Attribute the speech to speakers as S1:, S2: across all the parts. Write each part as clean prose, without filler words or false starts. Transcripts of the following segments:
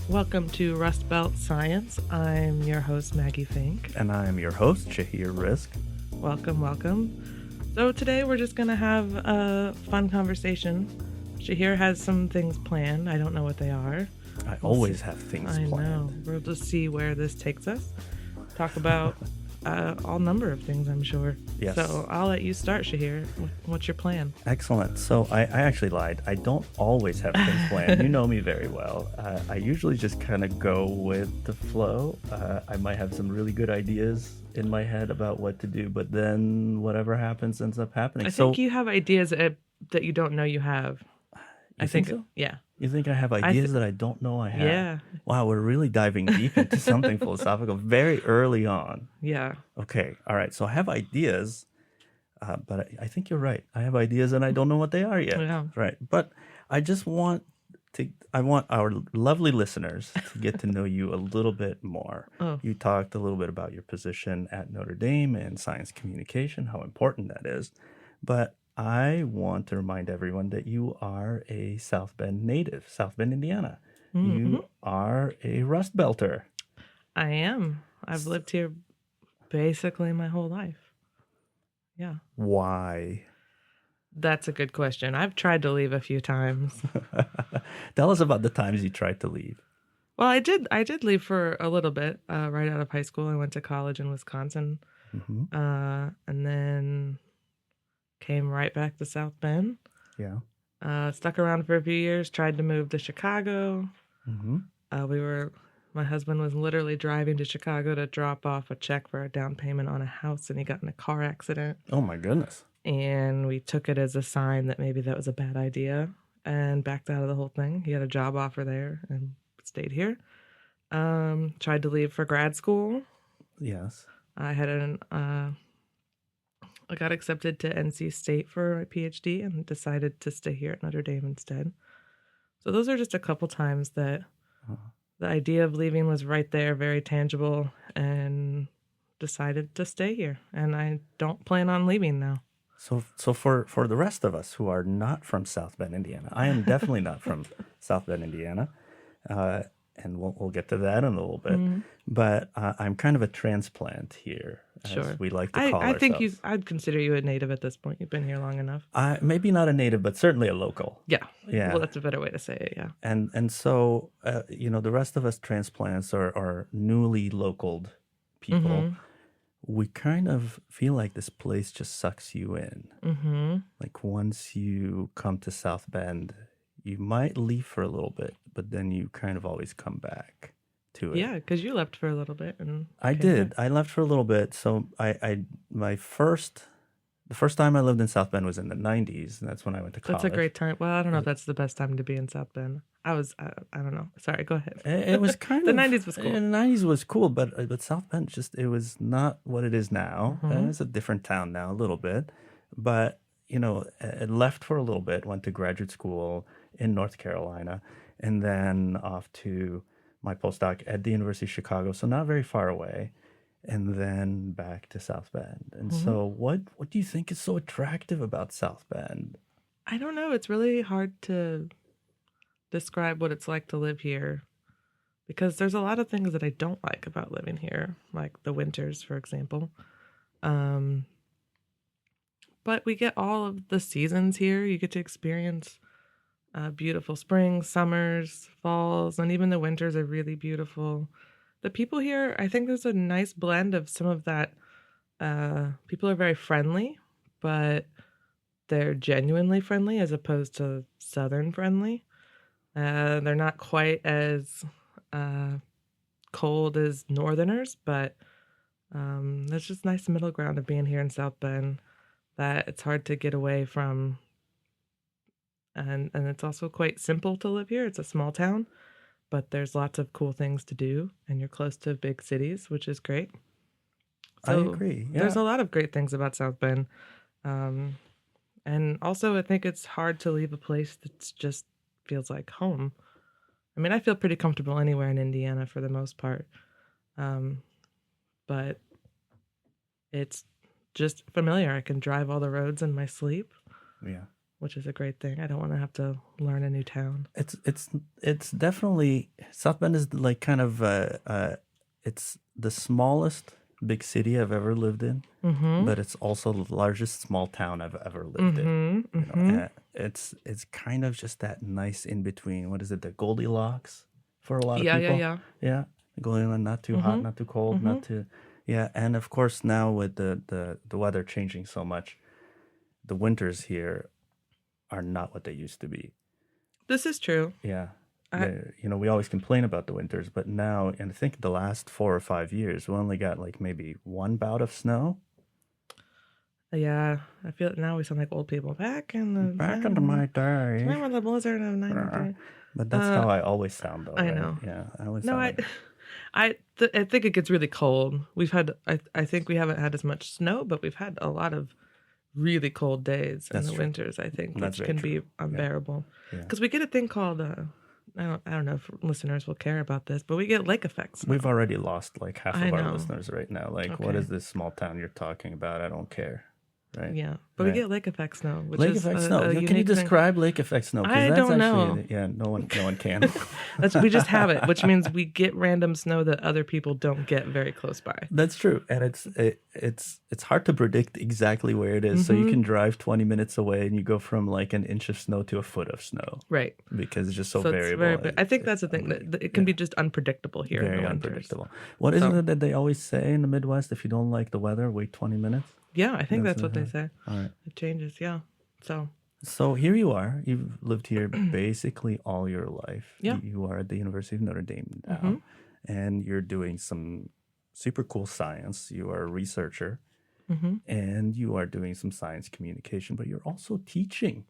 S1: Welcome to Rust Belt Science. I'm your host, Maggie Fink.
S2: And I am your host, Shahir Risk.
S1: Welcome. So today we're just going to have a fun conversation. Shahir has some things planned. I don't know what they are.
S2: We'll always have things planned.
S1: I know. We'll just see where this takes us. Talk about all number of things, I'm sure.
S2: Yes.
S1: So I'll let you start, Shahir. What's your plan?
S2: Excellent. So I actually lied. I don't always have things planned. You know me very well. I usually just kind of go with the flow. I might have some really good ideas in my head about what to do, but then whatever happens ends up happening.
S1: I think you have ideas that you don't know you have.
S2: I think so?
S1: Yeah.
S2: You think I have ideas that I don't know I have?
S1: Yeah.
S2: Wow, we're really diving deep into something philosophical very early on.
S1: Yeah.
S2: Okay. All right. So I have ideas, but I think you're right. I have ideas and I don't know what they are yet.
S1: Yeah.
S2: Right. But I want our lovely listeners to get to know you a little bit more.
S1: Oh.
S2: You talked a little bit about your position at Notre Dame and science communication, how important that is. But I want to remind everyone that you are a South Bend native, South Bend, Indiana.
S1: Mm-hmm.
S2: You are a Rust Belter.
S1: I am. I've lived here basically my whole life. Yeah.
S2: Why?
S1: That's a good question. I've tried to leave a few times.
S2: Tell us about the times you tried to leave.
S1: Well, I did leave for a little bit right out of high school. I went to college in Wisconsin, and then came right back to South Bend.
S2: Yeah.
S1: Stuck around for a few years. Tried to move to Chicago. My husband was literally driving to Chicago to drop off a check for a down payment on a house, and he got in a car accident.
S2: Oh my goodness.
S1: And we took it as a sign that maybe that was a bad idea and backed out of the whole thing. He had a job offer there and stayed here. Tried to leave for grad school.
S2: Yes.
S1: I got accepted to NC State for my PhD and decided to stay here at Notre Dame instead. So those are just a couple times that the idea of leaving was right there, very tangible, and decided to stay here. And I don't plan on leaving now.
S2: So for the rest of us who are not from South Bend, Indiana, I am definitely not from South Bend, Indiana, and we'll get to that in a little bit. Mm-hmm. But I'm kind of a transplant here, as we like to call ourselves.
S1: I think I'd consider you a native at this point. You've been here long enough.
S2: Maybe not a native, but certainly a local.
S1: Yeah.
S2: Yeah.
S1: Well, that's a better way to say it. Yeah.
S2: And so the rest of us transplants are newly localed people. Mm-hmm. We kind of feel like this place just sucks you in.
S1: Mm-hmm.
S2: Like once you come to South Bend, you might leave for a little bit, but then you kind of always come back to it.
S1: Yeah, because you left for a little bit. And
S2: I did. Back. I left for a little bit. So the first time I lived in South Bend was in the 90s, and that's when I went to college.
S1: That's a great time. Well, I don't know if that's the best time to be in South Bend. I don't know. Sorry, go ahead.
S2: It was kind
S1: the
S2: of...
S1: The 90s was cool.
S2: The 90s was cool, but South Bend it was not what it is now. Mm-hmm. It's a different town now, a little bit. But, it left for a little bit, went to graduate school in North Carolina, and then off to my postdoc at the University of Chicago, so not very far away, and then back to South Bend. And so what do you think is so attractive about South Bend?
S1: I don't know. It's really hard to describe what it's like to live here because there's a lot of things that I don't like about living here, like the winters, for example. But we get all of the seasons here. You get to experience beautiful springs, summers, falls, and even the winters are really beautiful. The people here, I think there's a nice blend of some of that. People are very friendly, but they're genuinely friendly as opposed to Southern friendly. They're not quite as cold as Northerners, but there's just nice middle ground of being here in South Bend that it's hard to get away from. And it's also quite simple to live here. It's a small town, but there's lots of cool things to do, and you're close to big cities, which is great.
S2: So I agree. Yeah.
S1: There's a lot of great things about South Bend. And also, I think it's hard to leave a place that just feels like home. I mean, I feel pretty comfortable anywhere in Indiana for the most part. But it's just familiar. I can drive all the roads in my sleep.
S2: Yeah.
S1: which is a great thing. I don't want to have to learn a new town.
S2: It's definitely South Bend is like kind of it's the smallest big city I've ever lived in, but it's also the largest small town I've ever lived in. You know, and it's kind of just that nice in between. What is it? The Goldilocks for a lot of
S1: Yeah, yeah,
S2: people.
S1: yeah.
S2: Yeah, Goldilocks, not too hot, not too cold, not too. Yeah, and of course now with the weather changing so much, the winters here are not what they used to be.
S1: This is true.
S2: Yeah.
S1: I,
S2: You know, we always complain about the winters, but now, and I think the last 4 or 5 years, we only got like maybe one bout of snow.
S1: yeah, I feel now we sound like old people. Back in the
S2: Back into my day.
S1: remember the blizzard of '93.
S2: But that's how I always sound, though,
S1: I
S2: right?
S1: know.
S2: Yeah, I always
S1: No,
S2: sound.
S1: I think it gets really cold. We've had I think we haven't had as much snow, but we've had a lot of really cold days in
S2: That's
S1: the
S2: true.
S1: winters. I think,
S2: That's
S1: which
S2: very
S1: can be
S2: true.
S1: unbearable.
S2: Yeah.
S1: Because we get a thing called I don't know if listeners will care about this, but we get lake effects.
S2: We've already lost like half
S1: I
S2: of our
S1: know.
S2: listeners right now. Like, what
S1: Okay.
S2: is this small town you're talking about? I don't care. Right?
S1: Yeah, but
S2: Right.
S1: we get lake effect snow, which
S2: Lake
S1: is
S2: effect
S1: a
S2: snow. Can you
S1: unique thing.
S2: describe lake effect snow? 'Cause
S1: I
S2: that's
S1: don't
S2: actually,
S1: know.
S2: Yeah, no one can.
S1: We just have it, which means we get random snow that other people don't get very close by.
S2: That's true, and it's hard to predict exactly where it is. So you can drive 20 minutes away, and you go from like an inch of snow to a foot of snow
S1: Right.
S2: because it's just so
S1: So
S2: variable.
S1: it's very. I think that's the thing that it can be just unpredictable here in
S2: Very
S1: the winters.
S2: unpredictable. What is it that they always say in the Midwest? If you don't like the weather, wait 20 minutes.
S1: Yeah, I think that's what they say.
S2: All right.
S1: It changes. Yeah.
S2: So here you are. You've lived here basically all your life.
S1: Yeah.
S2: You are at the University of Notre Dame now, and you're doing some super cool science. You are a researcher, and you are doing some science communication, but you're also teaching,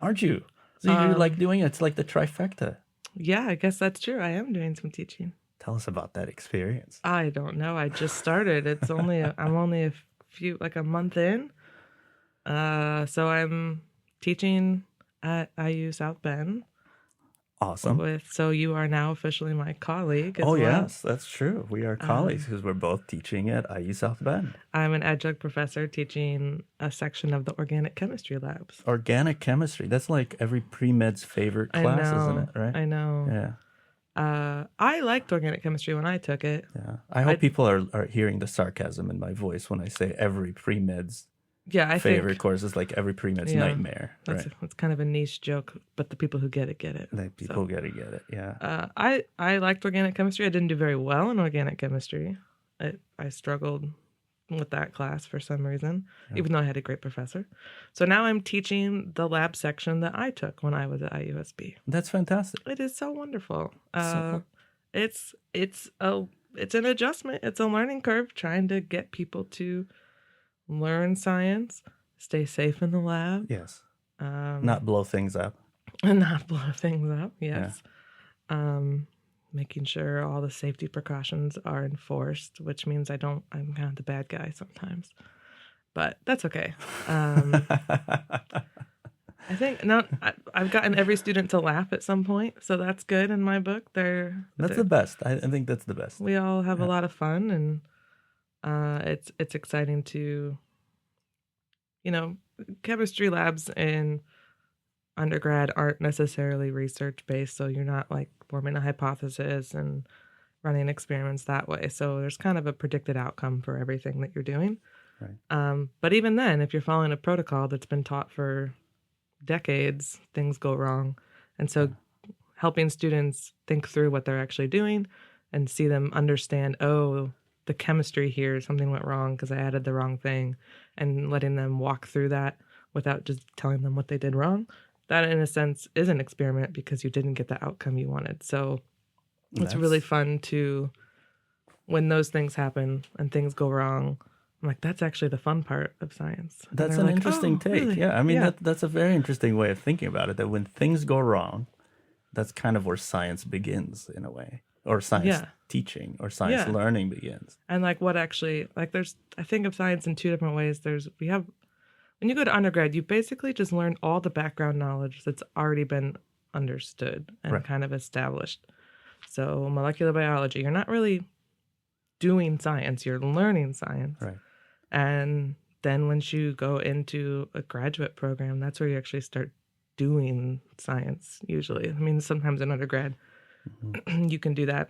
S2: aren't you? So you're like doing it's like the trifecta.
S1: Yeah, I guess that's true. I am doing some teaching.
S2: Tell us about that experience.
S1: I don't know. I just started. It's only I'm only a few like a month in. So I'm teaching at IU South Bend.
S2: Awesome.
S1: So you are now officially my colleague. As
S2: Oh,
S1: well.
S2: yes, that's true. We are colleagues because we're both teaching at IU South Bend.
S1: I'm an adjunct professor teaching a section of the organic chemistry labs.
S2: Organic chemistry. That's like every pre-med's favorite class, isn't it? Right?
S1: I know.
S2: Yeah.
S1: I liked organic chemistry when I took it.
S2: Yeah. I hope people are hearing the sarcasm in my voice when I say every pre-med's
S1: I
S2: favorite
S1: think
S2: course is like every pre-med's nightmare.
S1: that's
S2: Right.
S1: kind of a niche joke, but the people who get it get it.
S2: Like people get it. Yeah.
S1: I liked organic chemistry. I didn't do very well in organic chemistry. I struggled with that class for some reason, even though I had a great professor. So now I'm teaching the lab section that I took when I was at IUSB.
S2: That's fantastic.
S1: It is so wonderful. It's an adjustment. It's a learning curve trying to get people to learn science, stay safe in the lab.
S2: Yes. Not blow things up.
S1: And not blow things up. Yes. Making sure all the safety precautions are enforced, which means I'm kind of the bad guy sometimes, but that's okay. I think I've gotten every student to laugh at some point, so that's good in my book.
S2: That's the best. I think that's the best.
S1: We all have a lot of fun, and it's exciting to, chemistry labs in undergrad aren't necessarily research based, so you're not like forming a hypothesis and running experiments that way. So there's kind of a predicted outcome for everything that you're doing.
S2: Right.
S1: But even then, if you're following a protocol that's been taught for decades, things go wrong. And so helping students think through what they're actually doing and see them understand, oh, the chemistry here, something went wrong because I added the wrong thing, and letting them walk through that without just telling them what they did wrong. That, in a sense, is an experiment because you didn't get the outcome you wanted. So it's really fun to, when those things happen and things go wrong, I'm like, that's actually the fun part of science. And
S2: That's
S1: they're
S2: an
S1: like,
S2: interesting
S1: "Oh,
S2: take.
S1: really?"
S2: Yeah, I mean,
S1: Yeah.
S2: that's a very interesting way of thinking about it, that when things go wrong, that's kind of where science begins in a way, or science teaching or science learning begins.
S1: And like what actually, like I think of science in two different ways. When you go to undergrad, you basically just learn all the background knowledge that's already been understood and kind of established. So molecular biology, you're not really doing science, you're learning science.
S2: Right.
S1: And then once you go into a graduate program, that's where you actually start doing science usually. I mean, sometimes in undergrad, you can do that.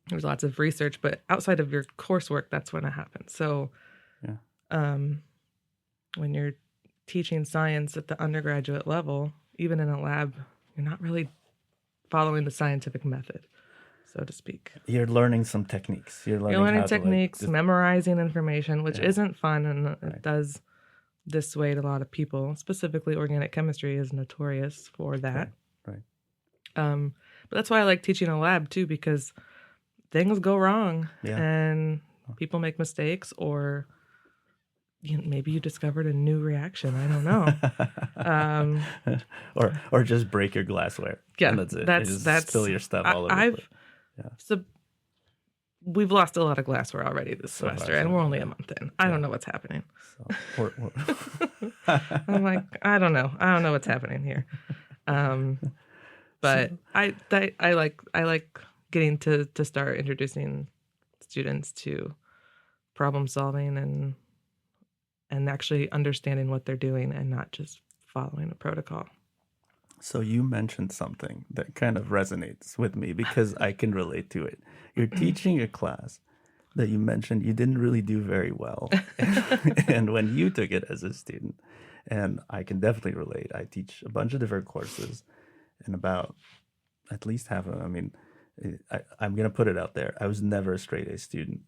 S1: There's lots of research, but outside of your coursework, that's when it happens. So
S2: Yeah.
S1: When you're teaching science at the undergraduate level, even in a lab, you're not really following the scientific method, so to speak.
S2: You're learning some techniques. You're
S1: You're
S2: learning
S1: learning
S2: how to
S1: techniques, memorizing information, which
S2: Yeah.
S1: isn't fun, and it
S2: Right.
S1: does dissuade a lot of people. Specifically, organic chemistry is notorious for that.
S2: Right.
S1: But that's why I like teaching a lab too, because things go wrong
S2: Yeah.
S1: and people make mistakes, or maybe you discovered a new reaction. I don't know.
S2: or just break your glassware.
S1: Yeah,
S2: and that's it.
S1: that's
S2: Just spill your stuff all over the place.
S1: So we've lost a lot of glassware already this semester, and we're only a month in. I don't know what's happening.
S2: So,
S1: I'm like, I don't know what's happening here. But I like getting to start introducing students to problem solving and actually understanding what they're doing and not just following a protocol.
S2: So you mentioned something that kind of resonates with me because I can relate to it. You're teaching a class that you mentioned you didn't really do very well. And when you took it as a student, and I can definitely relate, I teach a bunch of different courses, and about at least half of them, I mean, I'm going to put it out there. I was never a straight A student.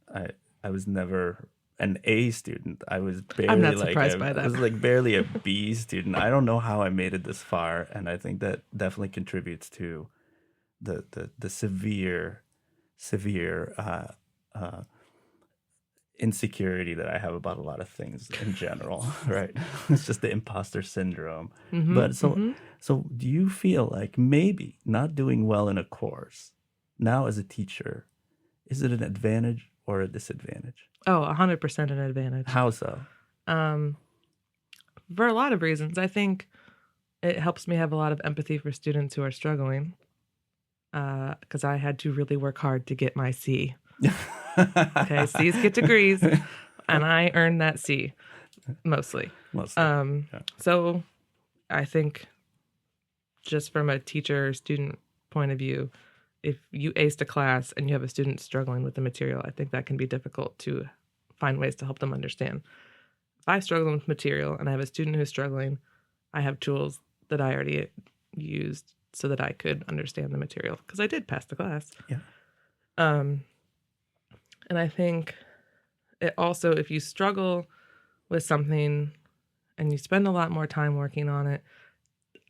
S2: I was never an A student. I was barely
S1: I'm not surprised by that.
S2: I was like barely a B student. I don't know how I made it this far, and I think that definitely contributes to the severe insecurity that I have about a lot of things in general. Right? It's just the imposter syndrome. But so do you feel like maybe not doing well in a course now as a teacher, is it an advantage or a disadvantage?
S1: Oh, 100% an advantage.
S2: How so?
S1: For a lot of reasons. I think it helps me have a lot of empathy for students who are struggling, because I had to really work hard to get my C. Okay, C's get degrees, and I earned that C, mostly. So I think just from a teacher or student point of view, if you aced a class and you have a student struggling with the material, I think that can be difficult to find ways to help them understand. If I struggle with material and I have a student who's struggling, I have tools that I already used so that I could understand the material, because I did pass the class.
S2: Yeah.
S1: And I think it also, if you struggle with something and you spend a lot more time working on it,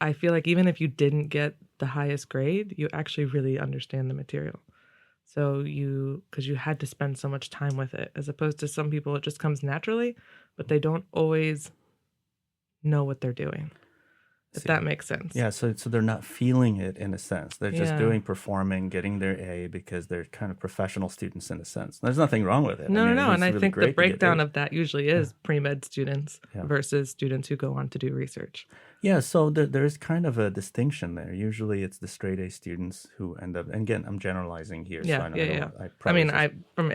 S1: I feel like even if you didn't get the highest grade, you actually really understand the material. So because you had to spend so much time with it, as opposed to some people, it just comes naturally, but they don't always know what they're doing. If that makes sense.
S2: Yeah, so they're not feeling it in a sense. They're just performing, getting their A because they're kind of professional students in a sense. There's nothing wrong with it.
S1: No. And I think the breakdown of that usually is pre-med students versus students who go on to do research.
S2: Yeah, so there is kind of a distinction there. Usually it's the straight A students who end up, and again, I'm generalizing here.
S1: From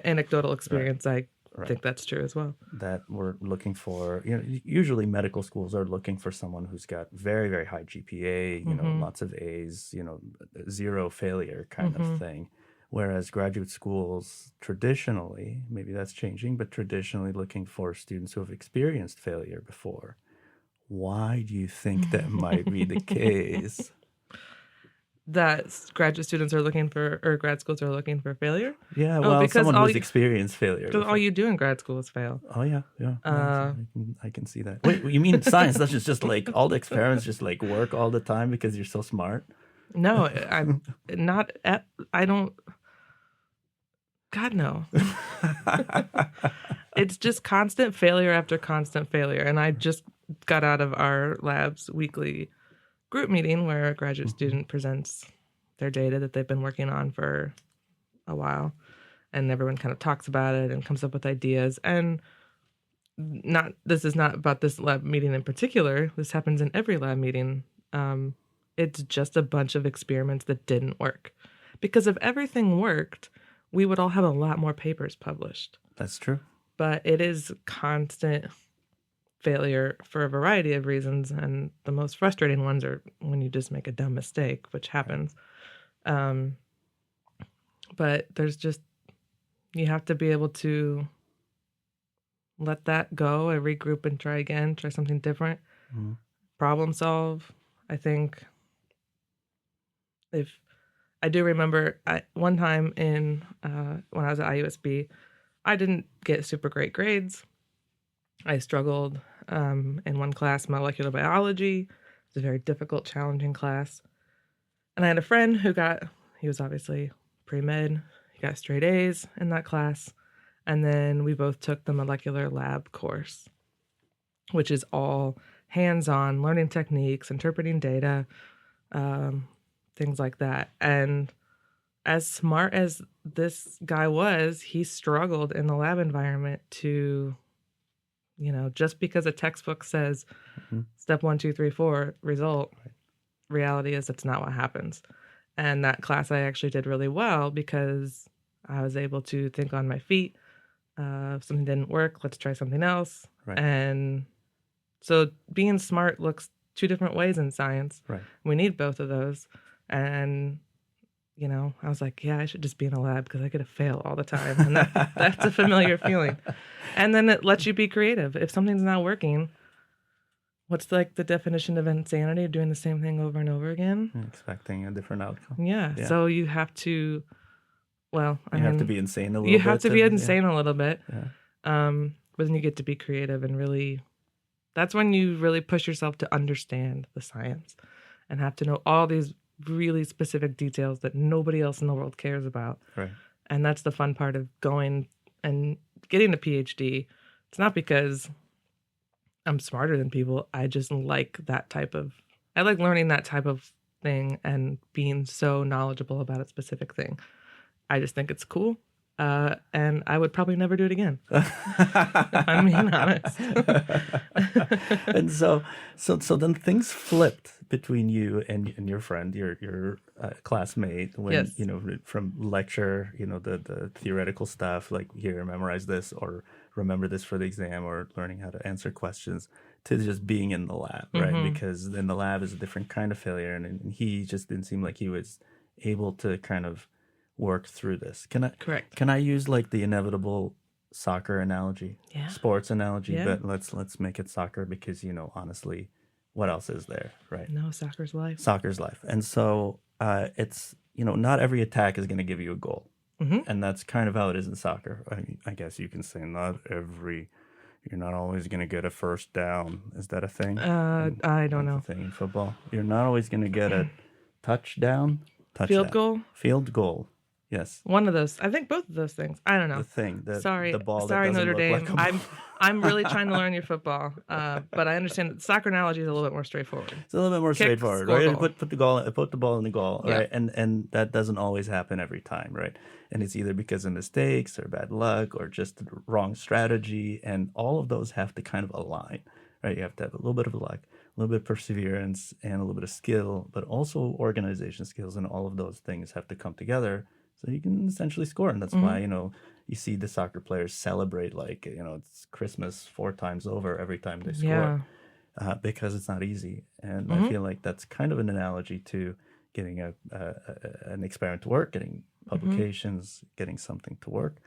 S1: anecdotal experience, I think that's true as well.
S2: That we're looking for, usually medical schools are looking for someone who's got very, very high GPA, lots of A's, zero failure kind of thing. Whereas graduate schools traditionally, maybe that's changing, but traditionally looking for students who have experienced failure before. Why do you think that might be the case?
S1: That graduate students are looking for, or grad schools are looking for failure?
S2: Yeah, well, someone who's experienced failure.
S1: Because all you do in grad school is fail.
S2: Oh, yeah. I can see that. Wait, you mean science? That's just like all the experiments just like work all the time because you're so smart?
S1: No, I'm not. I don't. God, no. It's just constant failure after constant failure. And I just got out of our lab's weekly group meeting where a graduate student presents their data that they've been working on for a while, and everyone kind of talks about it and comes up with ideas. And this is not about this lab meeting in particular. This happens in every lab meeting. It's just a bunch of experiments that didn't work, because if everything worked, we would all have a lot more papers published.
S2: That's true.
S1: But it is constant failure for a variety of reasons, and the most frustrating ones are when you just make a dumb mistake, which happens. But there's just, you have to be able to let that go and regroup and try again, try something different, problem solve. I think if I do remember one time in when I was at IUSB, I didn't get super great grades. I struggled in one class, molecular biology. It was a very difficult, challenging class. And I had a friend he was obviously pre-med. He got straight A's in that class. And then we both took the molecular lab course, which is all hands-on, learning techniques, interpreting data, things like that. And as smart as this guy was, he struggled in the lab environment to, just because a textbook says step 1, 2, 3, 4, result, reality is that's not what happens. And that class I actually did really well because I was able to think on my feet. If something didn't work, let's try something else.
S2: Right.
S1: And so being smart looks two different ways in science.
S2: Right.
S1: We need both of those. And, I was like, yeah, I should just be in a lab because I get to fail all the time. And that's a familiar feeling. And then it lets you be creative. If something's not working, what's like the definition of insanity? Doing the same thing over and over again?
S2: Expecting a different outcome.
S1: Yeah. So you have to, you
S2: have to be insane a little bit.
S1: You have to be insane a little bit.
S2: Yeah.
S1: But then you get to be creative and really, that's when you really push yourself to understand the science and have to know all these really specific details that nobody else in the world cares about.
S2: Right.
S1: And that's the fun part of going and getting a PhD. It's not because I'm smarter than people. I just like I like learning that type of thing and being so knowledgeable about a specific thing. I just think it's cool. And I would probably never do it again. If I'm being honest.
S2: And so then things flipped between you and your friend, your classmate, when
S1: Yes.
S2: From lecture, the theoretical stuff like here, memorize this or remember this for the exam, or learning how to answer questions, to just being in the lab, right? Because in the lab is a different kind of failure, and he just didn't seem like he was able to kind of work through this.
S1: Correct.
S2: Can I use like the inevitable soccer analogy?
S1: Yeah.
S2: Sports analogy,
S1: Yeah.
S2: but let's make it soccer because honestly, what else is there, right?
S1: No, soccer's life.
S2: Soccer's life. And so it's not every attack is going to give you a goal. And that's kind of how it is in soccer. I guess you can say you're not always going to get a first down. Is that a thing?
S1: I don't know.
S2: That's a thing in football. You're not always going to get a touchdown.
S1: Field goal?
S2: Field goal. Yes.
S1: One of those. I think both of those things. I don't know.
S2: The thing.
S1: Sorry,
S2: the ball
S1: sorry,
S2: that doesn't
S1: Notre
S2: look
S1: Dame.
S2: like a ball.
S1: I'm really trying to learn your football, but I understand that soccer analogy is a little bit more straightforward.
S2: It's a little bit more
S1: Kick,
S2: straightforward,
S1: score,
S2: right?
S1: goal.
S2: Put the ball in the goal,
S1: Yeah.
S2: right? And that doesn't always happen every time, right? And it's either because of mistakes or bad luck or just the wrong strategy, and all of those have to kind of align, right? You have to have a little bit of luck, a little bit of perseverance, and a little bit of skill, but also organization skills, and all of those things have to come together so you can essentially score. And that's why you see the soccer players celebrate like it's Christmas 4 times over every time they score, because it's not easy. And I feel like that's kind of an analogy to getting an experiment to work, getting publications, getting something to work.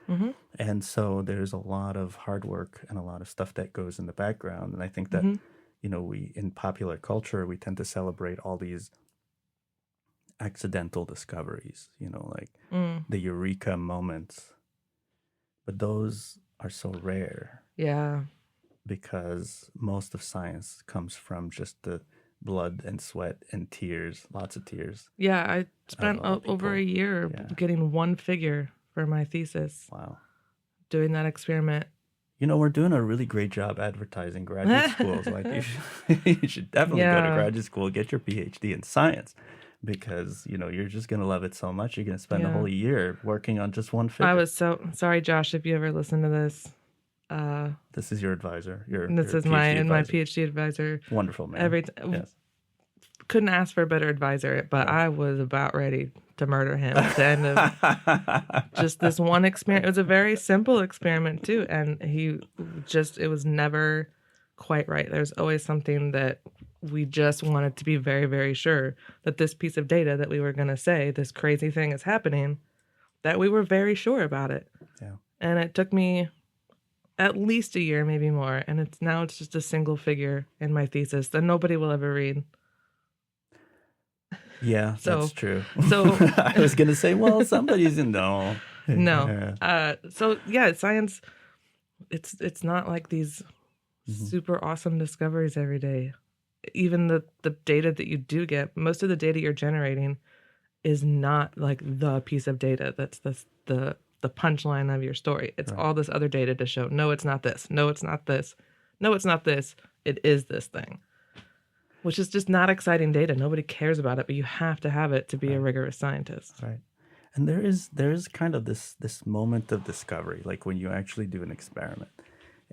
S2: And so there's a lot of hard work and a lot of stuff that goes in the background. And I think that we, in popular culture, we tend to celebrate all these accidental discoveries, like the eureka moments. But those are so rare.
S1: Yeah.
S2: Because most of science comes from just the blood and sweat and tears, lots of tears.
S1: Yeah, I spent
S2: lot of
S1: over a
S2: people.
S1: year
S2: Yeah.
S1: getting one figure for my thesis,
S2: Wow.
S1: doing that experiment.
S2: We're doing a really great job advertising graduate schools. Like you should definitely go to
S1: Yeah.
S2: graduate school, get your PhD in science, because you're just gonna love it so much. You're gonna spend a
S1: Yeah.
S2: whole year working on just one figure.
S1: I was so sorry, Josh, if you ever listen to this.
S2: This is your advisor.
S1: This
S2: your
S1: is my
S2: advisor.
S1: PhD advisor.
S2: Wonderful man. Yes.
S1: Couldn't ask for a better advisor, but I was about ready to murder him at the end of just this one experiment. It was a very simple experiment too, and it was never quite right. There's always something that we just wanted to be very, very sure that this piece of data that we were going to say, this crazy thing is happening, that we were very sure about it.
S2: Yeah.
S1: And it took me at least a year, maybe more. And it's just a single figure in my thesis that nobody will ever read.
S2: Yeah, that's
S1: So,
S2: true.
S1: so
S2: I was gonna say, well, somebody's in no.
S1: no.
S2: Yeah.
S1: So yeah, science, it's not like these
S2: Mhm.
S1: super awesome discoveries every day. Even the data that you do get, most of the data you're generating is not like the piece of data that's the punchline of your story. It's
S2: Right.
S1: all this other data to show, no, it's not this. No, it's not this. No, it's not this. It is this thing. Which is just not exciting data. Nobody cares about it, but you have to have it to be a
S2: Right.
S1: rigorous scientist.
S2: Right. And there is kind of this moment of discovery, like when you actually do an experiment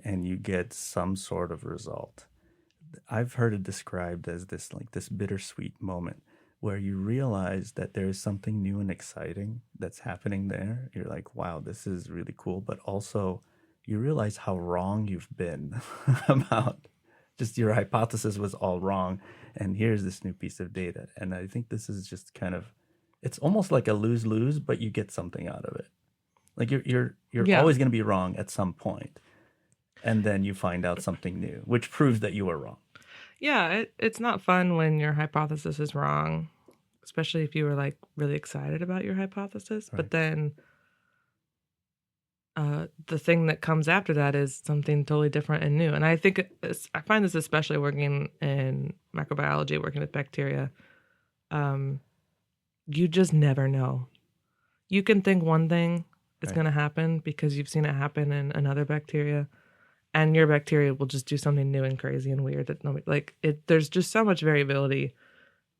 S2: and you get some sort of result. I've heard it described as this bittersweet moment where you realize that there is something new and exciting that's happening there. You're like, wow, this is really cool. But also you realize how wrong you've been about just your hypothesis was all wrong. And here's this new piece of data. And I think this is just kind of, it's almost like a lose-lose, but you get something out of it. Like you're
S1: Yeah.
S2: always going to be wrong at some point, and then you find out something new, which proves that you were wrong.
S1: Yeah, it's not fun when your hypothesis is wrong, especially if you were like really excited about your hypothesis.
S2: Right.
S1: But then the thing that comes after that is something totally different and new. And I think I find this especially working in microbiology, working with bacteria. You just never know. You can think one thing is
S2: Right.
S1: going to happen because you've seen it happen in another bacteria, and your bacteria will just do something new and crazy and weird that nobody like it. There's just so much variability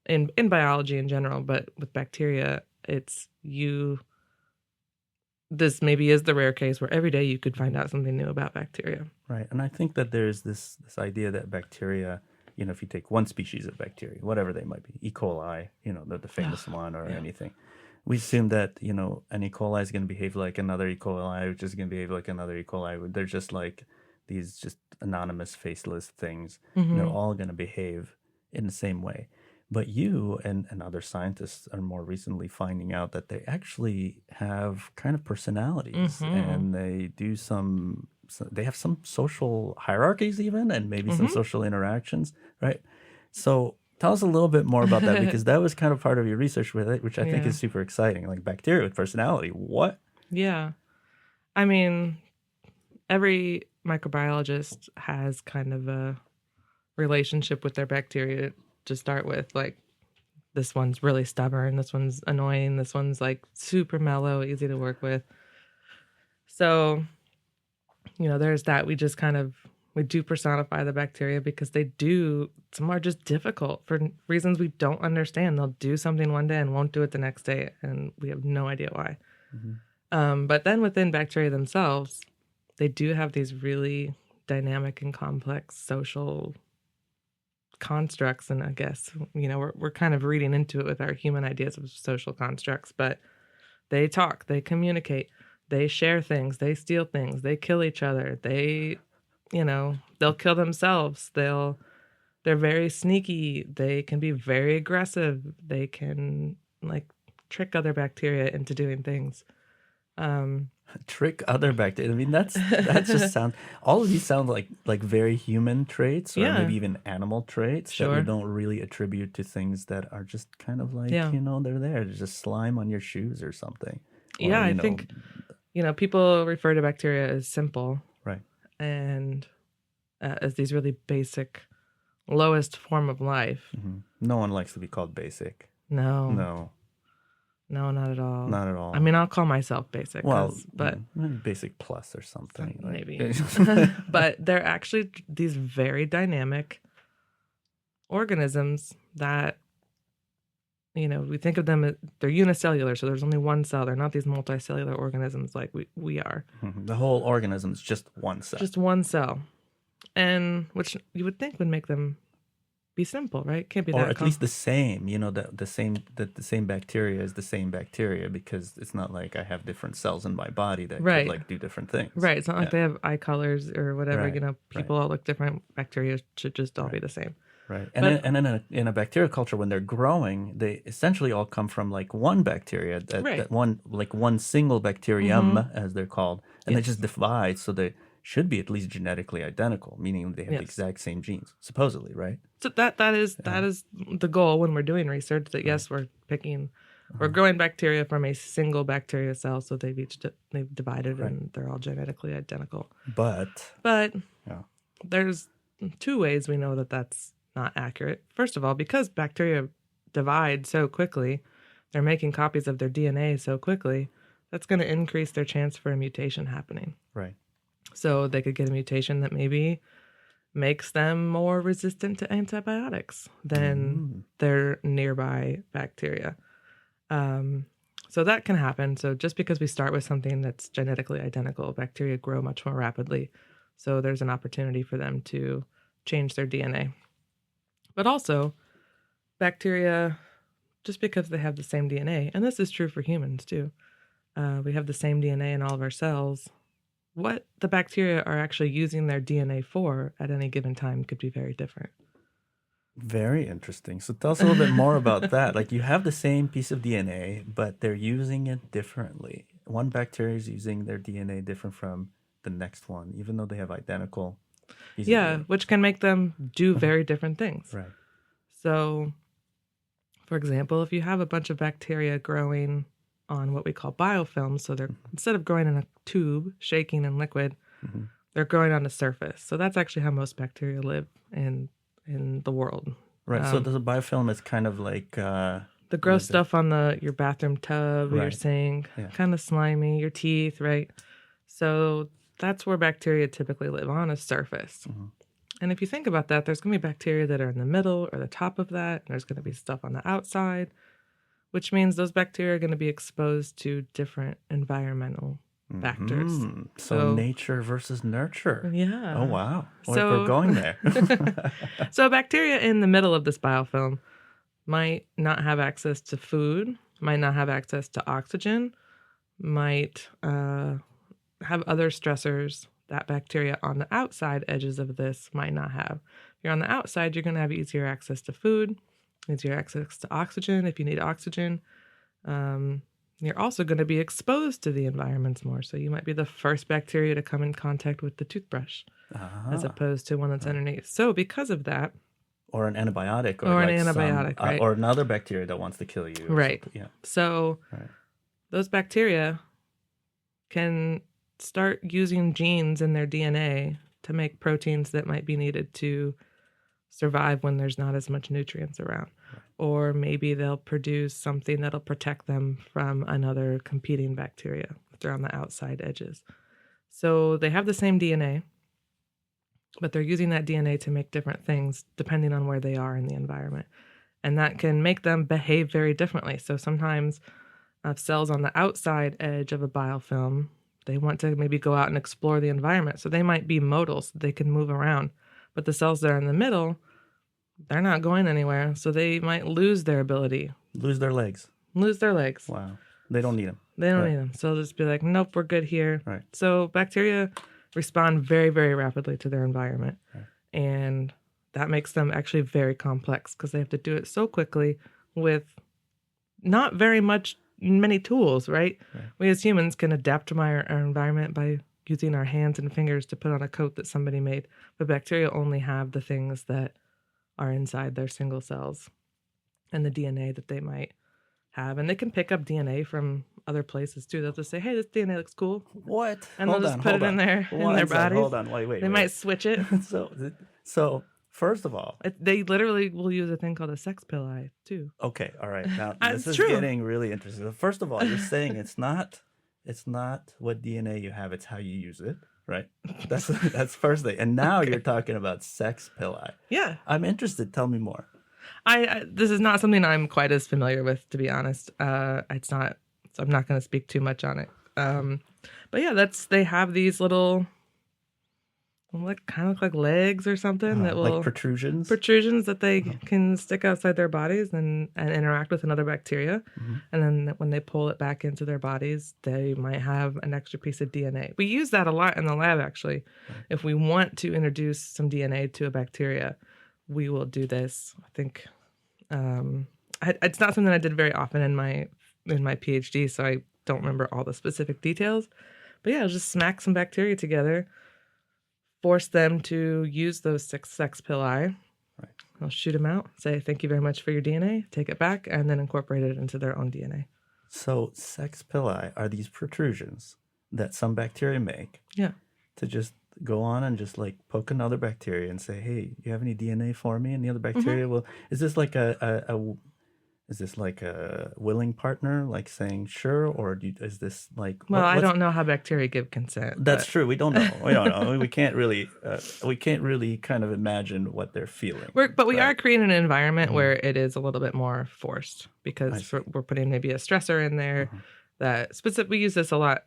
S1: in biology in general, but with bacteria, it's you. This maybe is the rare case where every day you could find out something new about bacteria.
S2: Right. And I think that there's this idea that bacteria, if you take one species of bacteria, whatever they might be, E. coli, the famous one or
S1: yeah.
S2: anything, we assume that, an E. coli is going to behave like another E. coli, which is going to behave like another E. coli. They're just like these just anonymous, faceless things. And they're all going to behave in the same way. But you and other scientists are more recently finding out that they actually have kind of personalities and they do they have some social hierarchies even and maybe some social interactions, right? So tell us a little bit more about that because that was kind of part of your research with it, which I think
S1: Yeah.
S2: is super exciting. Like bacteria with personality. What?
S1: Yeah. I mean, every microbiologist has kind of a relationship with their bacteria to start with. Like, this one's really stubborn, this one's annoying, this one's like super mellow, easy to work with. So, there's that. We just we do personify the bacteria because some are just difficult for reasons we don't understand. They'll do something one day and won't do it the next day, and we have no idea why. But then within bacteria themselves, they do have these really dynamic and complex social constructs. And I guess, we're kind of reading into it with our human ideas of social constructs, but they talk, they communicate, they share things, they steal things, they kill each other, they'll kill themselves, they're very sneaky, they can be very aggressive, they can like trick other bacteria into doing things.
S2: Trick other bacteria. I mean, that just sound. All of these sound like very human traits, or
S1: Yeah.
S2: maybe even animal traits that we
S1: Sure.
S2: don't really attribute to things that are just kind of like
S1: Yeah.
S2: they're there. There's just slime on your shoes or something. Or,
S1: Yeah, I think people refer to bacteria as simple,
S2: right.
S1: and as these really basic, lowest form of life.
S2: No one likes to be called basic.
S1: No,
S2: No,
S1: not at all.
S2: not at all.
S1: I mean, I'll call myself basic,
S2: well,
S1: but
S2: maybe basic plus or something.
S1: maybe. But they're actually these very dynamic organisms that, we think of them as they're unicellular, so there's only one cell. They're not these multicellular organisms like we are.
S2: The whole organism is just one cell.
S1: Just one cell. And which you would think would make them be simple, right? Can't be
S2: Or
S1: that
S2: at least the same, the same bacteria is the same bacteria, because it's not like I have different cells in my body that could
S1: right.
S2: like do different things.
S1: Right. It's not like
S2: Yeah.
S1: they have eye colors or whatever.
S2: Right. Right.
S1: People all look different. Bacteria should just all be
S2: Right.
S1: the same.
S2: Right.
S1: But
S2: And in a bacterial culture, when they're growing, they essentially all come from like one bacteria,
S1: right.
S2: that one single bacterium, as they're called, and they just
S1: Yes.
S2: divide, so they should be at least genetically identical, meaning they have the
S1: Yes.
S2: exact same genes, supposedly, right?
S1: So that is
S2: Yeah.
S1: the goal when we're doing research. That yes, we're growing bacteria from a single bacteria cell, so they've divided
S2: Right.
S1: and they're all genetically identical.
S2: But
S1: But
S2: yeah,
S1: there's two ways we know that that's not accurate. First of all, because bacteria divide so quickly, they're making copies of their DNA so quickly, that's going to increase their chance for a mutation happening.
S2: right.
S1: So they could get a mutation that maybe makes them more resistant to antibiotics than their nearby bacteria. So that can happen. So just because we start with something that's genetically identical, bacteria grow much more rapidly. So there's an opportunity for them to change their DNA. But also, bacteria, just because they have the same DNA, and this is true for humans too, we have the same DNA in all of our cells. What the bacteria are actually using their DNA for at any given time could be very different.
S2: Very interesting. So tell us a little bit more about that. Like, you have the same piece of DNA, but they're using it differently. One bacteria is using their DNA different from the next one, even though they have identical pieces of
S1: Yeah,
S2: DNA.
S1: which can make them do very different things.
S2: Right.
S1: So, for example, if you have a bunch of bacteria growing on what we call biofilms, so they're instead of growing in a tube, shaking in liquid, they're growing on the surface. So that's actually how most bacteria live in the world.
S2: Right. So there's a biofilm is kind of like
S1: The gross stuff on your bathroom tub, your
S2: Right.
S1: sink,
S2: Yeah.
S1: kind of slimy, your teeth, right? So that's where bacteria typically live, on a surface. And if you think about that, there's going to be bacteria that are in the middle or the top of that, and there's going to be stuff on the outside, which means those bacteria are going to be exposed to different environmental factors.
S2: So nature versus nurture.
S1: Yeah.
S2: Oh, wow.
S1: So-
S2: We're going there.
S1: So bacteria in the middle of this biofilm might not have access to food, might not have access to oxygen, might have other stressors that bacteria on the outside edges of this might not have. If you're on the outside, you're going to have easier access to food, easier access to oxygen if you need oxygen. You're also going to be exposed to the environments more. So you might be the first bacteria to come in contact with the toothbrush as opposed to one that's underneath. So because of that,
S2: Or an antibiotic.
S1: Or an
S2: like
S1: antibiotic, right.
S2: Or another bacteria that wants to kill you. or
S1: Right.
S2: something. Yeah.
S1: So
S2: Right.
S1: those bacteria can start using genes in their DNA to make proteins that might be needed to survive when there's not as much nutrients around.
S2: Right.
S1: Or maybe they'll produce something that'll protect them from another competing bacteria if they're on the outside edges. So they have the same DNA, but they're using that DNA to make different things depending on where they are in the environment. And that can make them behave very differently. So sometimes cells on the outside edge of a biofilm, they want to maybe go out and explore the environment. So they might be modal, so they can move around. But the cells that are in the middle, they're not going anywhere. So they might lose their ability,
S2: Lose their legs.
S1: Wow.
S2: They don't need them.
S1: They don't
S2: Right.
S1: need them. So they'll just be like, nope, we're good here.
S2: Right.
S1: So bacteria respond very, very rapidly to their environment.
S2: Right.
S1: And that makes them actually very complex because they have to do it so quickly with not many tools, right? We as humans can adapt to our environment by using our hands and fingers to put on a coat that somebody made. But bacteria only have the things that are inside their single cells and the DNA that they might have. And they can pick up DNA from other places too. They'll just say, hey, this DNA looks cool.
S2: What?
S1: And they'll just put it in their bodies.
S2: Hold on. Wait.
S1: They might switch it.
S2: So first of all,
S1: They literally will use a thing called a sex pili too.
S2: okay, all right. Now
S1: It's
S2: this is
S1: true.
S2: getting really interesting. First of all, you're saying it's not what DNA you have, it's how you use it, right? That's first thing. And now you're talking about sex pili.
S1: Yeah.
S2: I'm interested. Tell me more.
S1: This is not something I'm quite as familiar with, to be honest. It's not, so I'm not going to speak too much on it. But yeah, they have these little like kind of look like legs or something that
S2: Like
S1: will
S2: protrusions.
S1: protrusions that they can stick outside their bodies and interact with another bacteria.
S2: Mhm.
S1: And then when they pull it back into their bodies, they might have an extra piece of DNA. We use that a lot in the lab, actually.
S2: Right.
S1: If we want to introduce some DNA to a bacteria, we will do this. I think it's not something I did very often in my PhD, so I don't remember all the specific details. But yeah, I'll just smack some bacteria together, force them to use those 6 sex pili.
S2: Right.
S1: I'll shoot them out, say thank you very much for your DNA, take it back, and then incorporate it into their own DNA.
S2: So sex pili are these protrusions that some bacteria make.
S1: Yeah.
S2: To just go on and just like poke another bacteria and say, "Hey, you have any DNA for me?" And the other bacteria will. Is this like is this like a willing partner, like saying sure, or is this like?
S1: Well, I don't know how bacteria give consent.
S2: That's true. We don't know. We don't know. We can't really. We can't really kind of imagine what they're feeling.
S1: But we are creating an environment where it is a little bit more forced because we're putting maybe a stressor in there. That specific. We use this a lot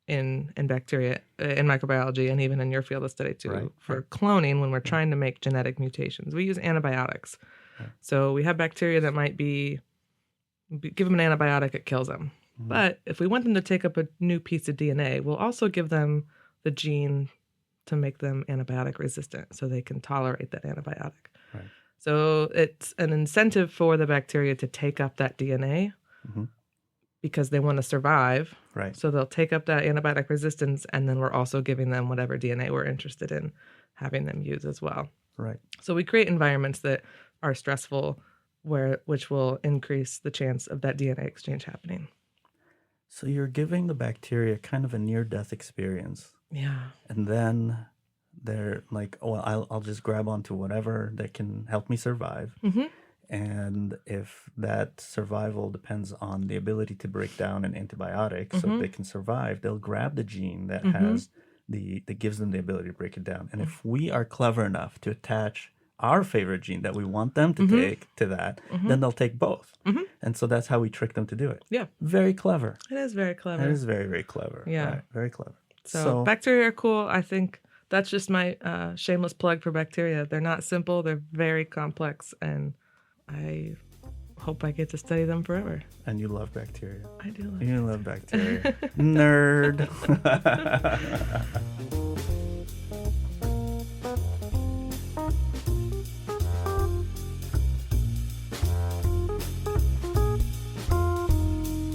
S1: in bacteria, in microbiology, and even in your field of study too. For cloning, when we're trying to make genetic mutations, we use antibiotics. So we have bacteria that might give them an antibiotic, it kills them. But if we want them to take up a new piece of DNA, we'll also give them the gene to make them antibiotic resistant so they can tolerate that antibiotic.
S2: Right.
S1: So it's an incentive for the bacteria to take up that DNA because they want to survive.
S2: Right.
S1: So they'll take up that antibiotic resistance, and then we're also giving them whatever DNA we're interested in having them use as well.
S2: Right.
S1: So we create environments that are stressful, which will increase the chance of that DNA exchange happening.
S2: So you're giving the bacteria kind of a near-death experience.
S1: Yeah.
S2: And then they're like, "Oh, I'll just grab onto whatever that can help me survive." And if that survival depends on the ability to break down an antibiotic so they can survive, they'll grab the gene that has that gives them the ability to break it down. And if we are clever enough to attach our favorite gene that we want them to take to that, then they'll take both. And so that's how we trick them to do it.
S1: Yeah.
S2: Very clever.
S1: It is very clever.
S2: It is very, very clever.
S1: Yeah.
S2: Right. Very clever.
S1: So bacteria are cool. I think that's just my shameless plug for bacteria. They're not simple. They're very complex. And I hope I get to study them forever.
S2: And you love bacteria.
S1: I do love
S2: You love bacteria. Nerd.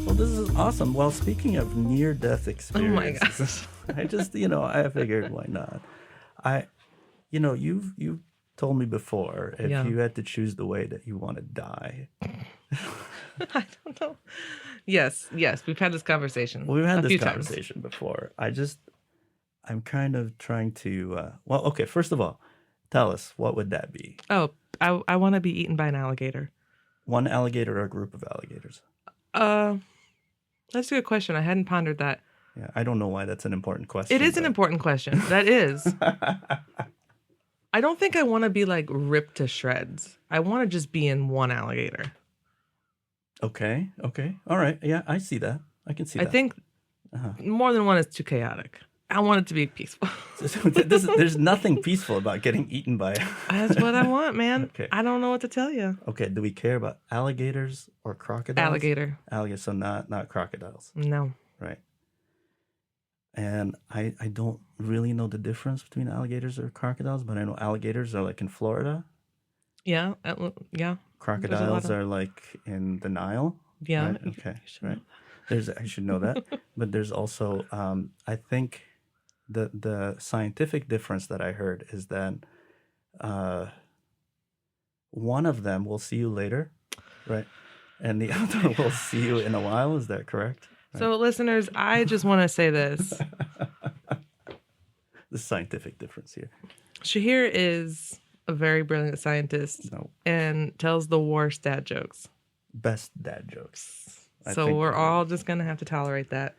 S2: Well, this is awesome. Well, speaking of near-death experiences, I just, I figured why not. You've told me before if you had to choose the way that you want to die.
S1: I don't know. Yes, we've had this conversation.
S2: We've had
S1: a
S2: this
S1: few
S2: conversation before. I'm kind of trying to. Okay. First of all, tell us, what would that be?
S1: Oh, I want to be eaten by an alligator.
S2: One alligator or a group of alligators?
S1: That's a good question. I hadn't pondered that.
S2: Yeah, I don't know why that's an important question.
S1: It is an important question. That is. I don't think I want to be like ripped to shreds. I want to just be in one alligator.
S2: Okay. All right. Yeah, I see that. I can see that.
S1: I think more than one is too chaotic. I want it to be peaceful.
S2: There's nothing peaceful about getting eaten by.
S1: That's what I want, man.
S2: Okay.
S1: I don't know what to tell you.
S2: Okay. Do we care about alligators or crocodiles?
S1: Alligator.
S2: So not crocodiles.
S1: No.
S2: Right. And I don't really know the difference between alligators or crocodiles, but I know alligators are like in Florida.
S1: Yeah. Yeah.
S2: Crocodiles are like in the Nile.
S1: Yeah.
S2: Right? Okay. Right. I should know that. But there's also, I think the scientific difference that I heard is that one of them will see you later, right? And the other will see you in a while. Is that correct? Right.
S1: So, listeners, I just want to say this.
S2: The scientific difference here.
S1: Shahir is a very brilliant scientist and tells the worst dad jokes.
S2: Best dad jokes.
S1: So we're all just going to have to tolerate that.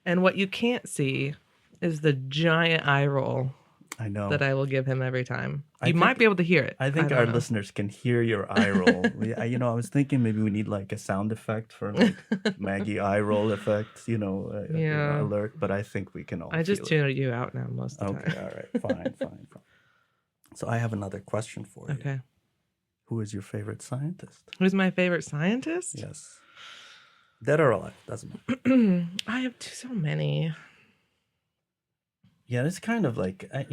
S1: And what you can't see is the giant eye roll
S2: I know.
S1: that I will give him every time.
S2: I
S1: You might
S2: think
S1: be able to hear it.
S2: I
S1: I
S2: think our
S1: don't know.
S2: listeners can hear your eye roll. I was thinking maybe we need like a sound effect for like Maggie eye roll effect,
S1: Yeah.
S2: alert. But I think we can all
S1: I just
S2: feel it.
S1: tune you out now most of the
S2: Okay,
S1: time.
S2: all right, fine, fine, fine. So I have another question for you.
S1: Okay.
S2: Who is your favorite scientist?
S1: Who's my favorite scientist?
S2: Yes, dead or alive, doesn't matter.
S1: I have so many.
S2: Yeah, it's kind of like
S1: I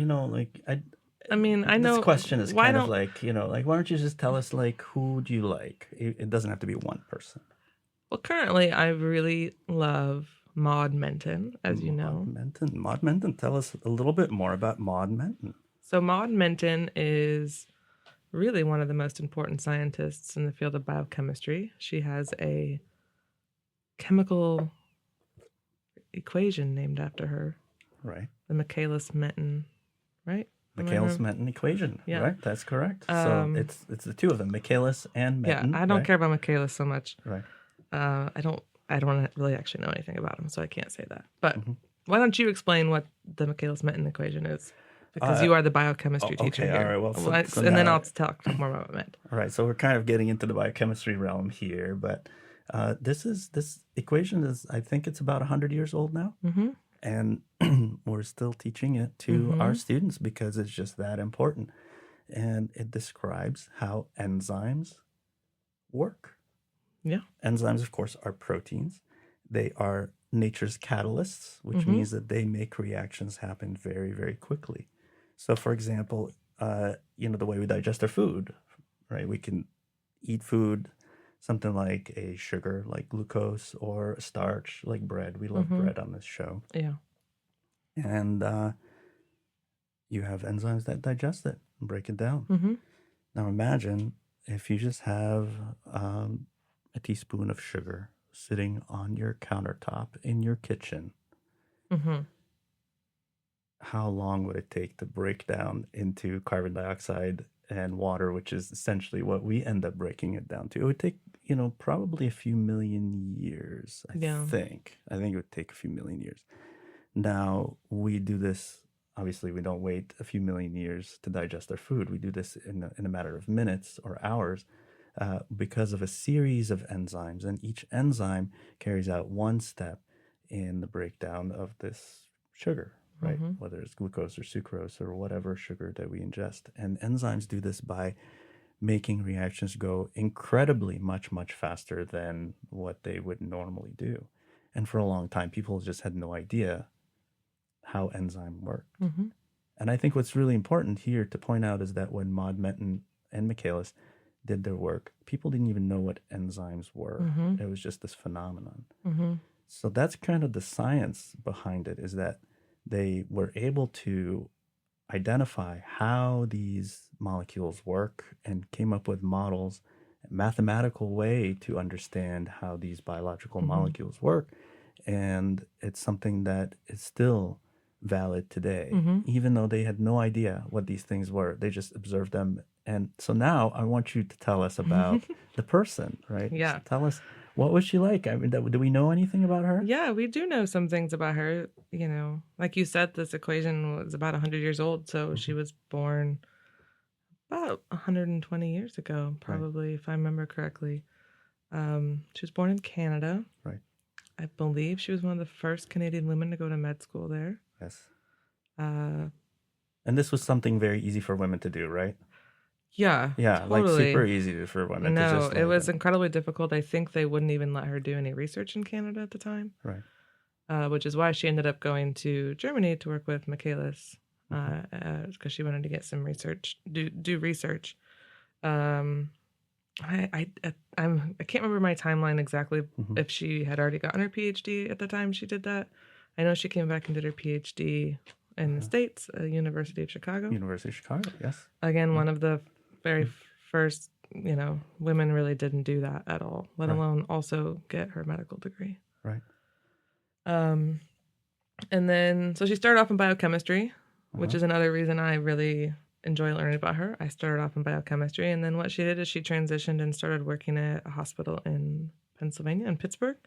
S1: mean, I
S2: this
S1: know.
S2: question is
S1: Why
S2: kind of
S1: don't?
S2: like why don't you just tell us like who do you like? It doesn't have to be one person.
S1: Well, currently, I really love Maud Menton, as you know.
S2: Maud Menton. Tell us a little bit more about Maud Menton.
S1: So, Maud Menton is really one of the most important scientists in the field of biochemistry. She has a chemical equation named after her,
S2: Right.
S1: the Michaelis-Menten, right?
S2: Michaelis-Menten equation.
S1: Yeah.
S2: Right. That's correct. So it's the two of them, Michaelis and Menten.
S1: Yeah, I don't care about Michaelis so much.
S2: Right.
S1: I don't really actually know anything about him, so I can't say that. But why don't you explain what the Michaelis-Menten equation is? Because you are the biochemistry teacher here.
S2: All right. Well,
S1: and then I'll talk more about what it meant.
S2: All right. So we're kind of getting into the biochemistry realm here, but this equation is, I think it's about 100 years old now.
S1: Mm-hmm.
S2: And we're still teaching it to our students because it's just that important. And it describes how enzymes work.
S1: Yeah.
S2: Enzymes, of course, are proteins. They are nature's catalysts, which means that they make reactions happen very, very quickly. So, for example, the way we digest our food, right? We can eat food, something like a sugar, like glucose, or a starch, like bread. We love bread on this show.
S1: Yeah.
S2: And you have enzymes that digest it and break it down.
S1: Mm-hmm.
S2: Now, imagine if you just have a teaspoon of sugar sitting on your countertop in your kitchen.
S1: Mm-hmm.
S2: How long would it take to break down into carbon dioxide and water, which is essentially what we end up breaking it down to? It would take, probably a few million years, I think. I think it would take a few million years. Now, we do this, obviously, we don't wait a few million years to digest our food. We do this in a matter of minutes or hours because of a series of enzymes. And each enzyme carries out one step in the breakdown of this sugar, right? Whether it's glucose or sucrose or whatever sugar that we ingest. And enzymes do this by making reactions go incredibly much, much faster than what they would normally do. And for a long time, people just had no idea how enzyme worked. And I think what's really important here to point out is that when Maud Menton and Michaelis did their work, people didn't even know what enzymes were. It was just this phenomenon. So that's kind of the science behind it, is that they were able to identify how these molecules work and came up with models, a mathematical way to understand how these biological molecules work. And it's something that is still valid today, even though they had no idea what these things were. They just observed them. And so now I want you to tell us about the person, right?
S1: Yeah.
S2: So tell us, what was she like? I mean, do we know anything about her?
S1: Yeah, we do know some things about her. Like you said, this equation was about 100 years old. So she was born about 120 years ago, probably, if I remember correctly. She was born in Canada.
S2: Right.
S1: I believe she was one of the first Canadian women to go to med school there.
S2: Yes. And this was something very easy for women to do, right?
S1: Yeah.
S2: Yeah,
S1: totally.
S2: like super easy for women to just...
S1: No, it was incredibly difficult. I think they wouldn't even let her do any research in Canada at the time.
S2: Right.
S1: Which is why she ended up going to Germany to work with Michaelis, because she wanted to get some research, do research. I can't remember my timeline exactly if she had already gotten her PhD at the time she did that. I know she came back and did her PhD in the States, University of Chicago.
S2: University of Chicago, yes.
S1: Again, one of the very first, women really didn't do that at all, let alone also get her medical degree.
S2: Right.
S1: And then, so she started off in biochemistry, which is another reason I really enjoy learning about her. I started off in biochemistry, and then what she did is she transitioned and started working at a hospital in Pennsylvania, in Pittsburgh,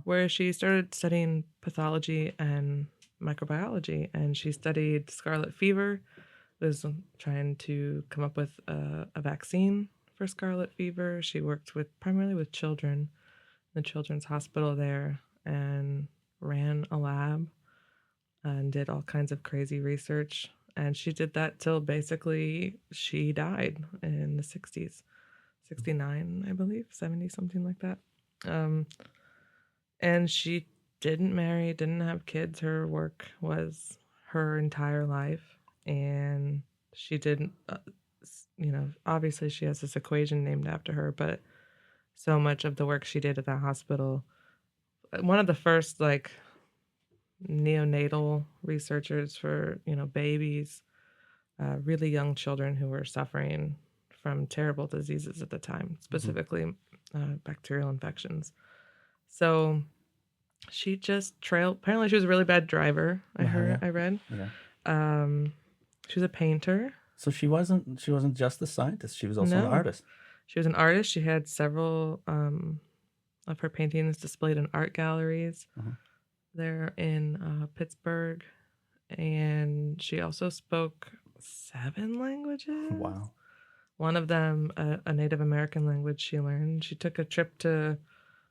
S1: where she started studying pathology and microbiology, and she studied scarlet fever, was trying to come up with a vaccine for scarlet fever. She worked primarily with children in the children's hospital there, and ran a lab and did all kinds of crazy research. And she did that till basically she died in the 60s, 69, I believe, 70, something like that. Um, and she didn't marry, didn't have kids. Her work was her entire life. And she didn't, obviously she has this equation named after her, but so much of the work she did at that hospital, one of the first like neonatal researchers for, babies, really young children who were suffering from terrible diseases at the time, specifically bacterial infections. So she just trailed. Apparently, she was a really bad driver. I read.
S2: Yeah.
S1: She was a painter.
S2: So she wasn't just a scientist. She was also an
S1: No.
S2: artist.
S1: She was an artist. She had several of her paintings displayed in art galleries there in Pittsburgh, and she also spoke 7 languages.
S2: Wow.
S1: One of them, a Native American language she learned. She took a trip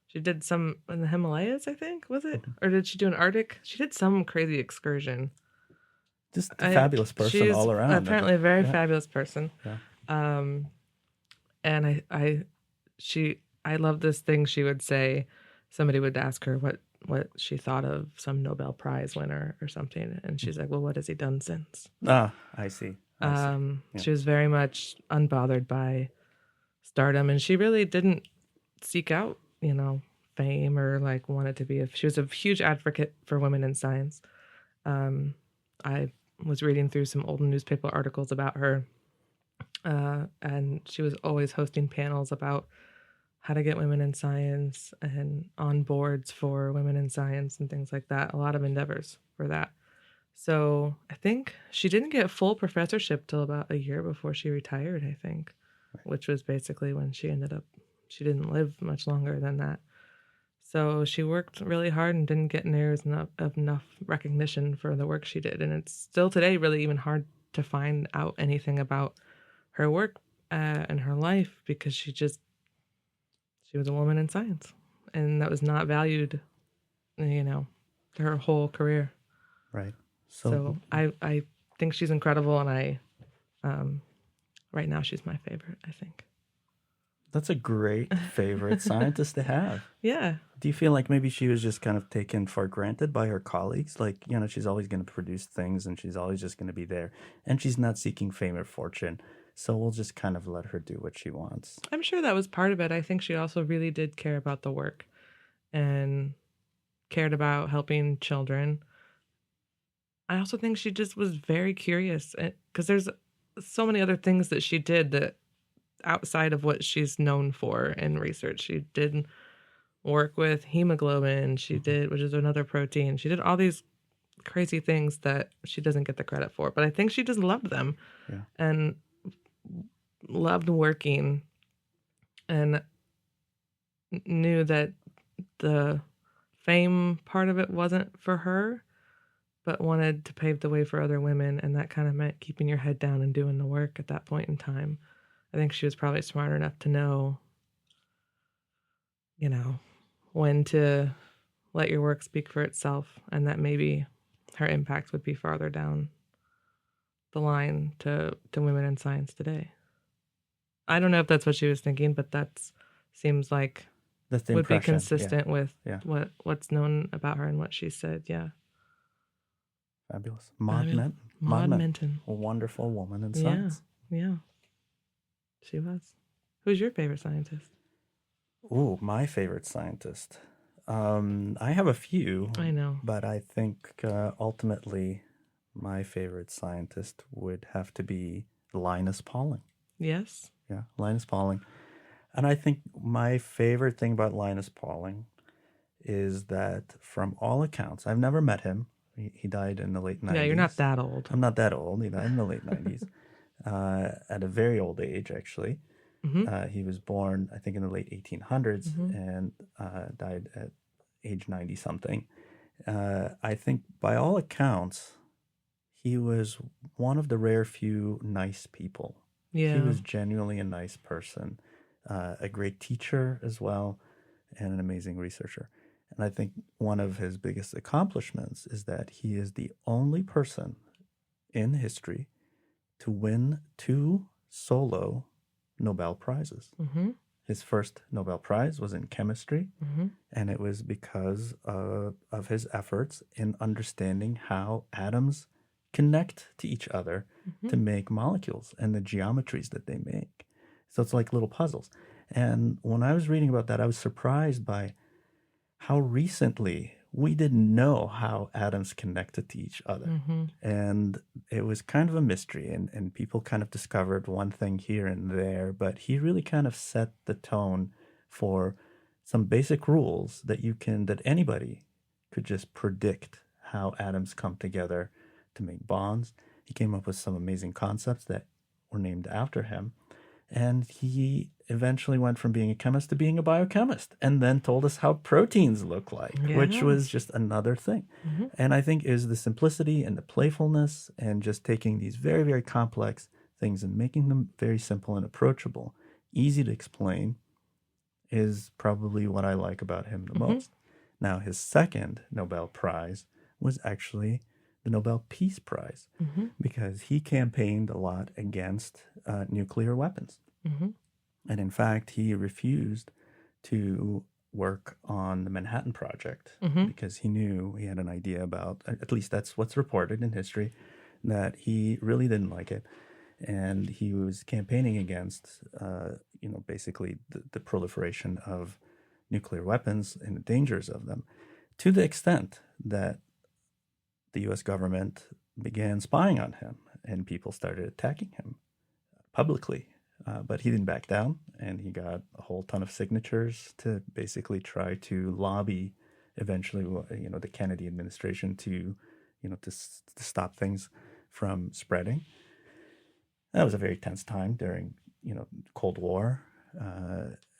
S1: she did some in the Himalayas, I think, was it? Or did she do an Arctic? She did some crazy excursion.
S2: Just a fabulous person
S1: she's
S2: all around.
S1: Apparently a very fabulous person.
S2: Yeah.
S1: And I love this thing she would say. Somebody would ask her what she thought of some Nobel Prize winner or something, and she's like, "Well, what has he done since?"
S2: Ah, I see.
S1: Yeah. She was very much unbothered by stardom, and she really didn't seek out, fame or like wanted to be. She was a huge advocate for women in science. I was reading through some old newspaper articles about her, and she was always hosting panels about how to get women in science and on boards for women in science and things like that. A lot of endeavors for that. So I think she didn't get a full professorship till about a year before she retired, I think, which was basically when she didn't live much longer than that. So she worked really hard and didn't get near enough recognition for the work she did. And it's still today really even hard to find out anything about her work and her life, because she was a woman in science, and that was not valued, her whole career.
S2: Right.
S1: So I think she's incredible, and right now she's my favorite, I think.
S2: That's a great favorite scientist to have.
S1: Yeah.
S2: Do you feel like maybe she was just kind of taken for granted by her colleagues? Like, she's always going to produce things and she's always just going to be there, and she's not seeking fame or fortune. So we'll just kind of let her do what she wants.
S1: I'm sure that was part of it. I think she also really did care about the work and cared about helping children. I also think she just was very curious, because there's so many other things that she did that outside of what she's known for in research. She did work with hemoglobin. She did, which is another protein. She did all these crazy things that she doesn't get the credit for, but I think she just loved them and loved working, and knew that the fame part of it wasn't for her, but wanted to pave the way for other women. And that kind of meant keeping your head down and doing the work at that point in time. I think she was probably smart enough to know, when to let your work speak for itself, and that maybe her impact would be farther down the line to women in science today. I don't know if that's what she was thinking, but that seems like would be consistent with what's known about her and what she said. Yeah.
S2: Fabulous. Maud Minton. A wonderful woman in science.
S1: Yeah. She was. Who's your favorite scientist?
S2: Ooh, my favorite scientist. I have a few.
S1: I know.
S2: But I think ultimately my favorite scientist would have to be Linus Pauling.
S1: Yes.
S2: Yeah, Linus Pauling. And I think my favorite thing about Linus Pauling is that, from all accounts, I've never met him. He died in the late 90s.
S1: Yeah, you're not that old.
S2: I'm not that old. He died in the late 90s. At a very old age, actually. He was born, I think, in the late 1800s and died at age 90-something. I think by all accounts, he was one of the rare few nice people. He
S1: Yeah.
S2: was genuinely a nice person, a great teacher as well, and an amazing researcher. And I think one of his biggest accomplishments is that he is the only person in history to win two solo Nobel Prizes.
S1: Mm-hmm.
S2: His first Nobel Prize was in chemistry,
S1: Mm-hmm.
S2: and it was because of his efforts in understanding how atoms connect to each other
S1: Mm-hmm.
S2: to make molecules and the geometries that they make. So it's like little puzzles. And when I was reading about that, I was surprised by how recently we didn't know how atoms connected to each other.
S1: Mm-hmm.
S2: And it was kind of a mystery, and people kind of discovered one thing here and there, but he really kind of set the tone for some basic rules that anybody could just predict how atoms come together to make bonds. He came up with some amazing concepts that were named after him. And he eventually went from being a chemist to being a biochemist and then told us how proteins look like, which was
S1: Yes.
S2: just another thing.
S1: Mm-hmm.
S2: And I think is the simplicity and the playfulness and just taking these very, very complex things and making them very simple and approachable, easy to explain, is probably what I like about him the
S1: Mm-hmm.
S2: most. Now, his second Nobel Prize was actually the Nobel Peace Prize
S1: Mm-hmm.
S2: because he campaigned a lot against nuclear weapons.
S1: Mm-hmm.
S2: And in fact, he refused to work on the Manhattan Project
S1: Mm-hmm.
S2: because he knew he had an idea about, at least that's what's reported in history, that he really didn't like it. And he was campaigning against, basically the proliferation of nuclear weapons and the dangers of them, to the extent that the US government began spying on him and people started attacking him publicly. But he didn't back down, and he got a whole ton of signatures to basically try to lobby eventually, the Kennedy administration to, to stop things from spreading. That was a very tense time during, Cold War.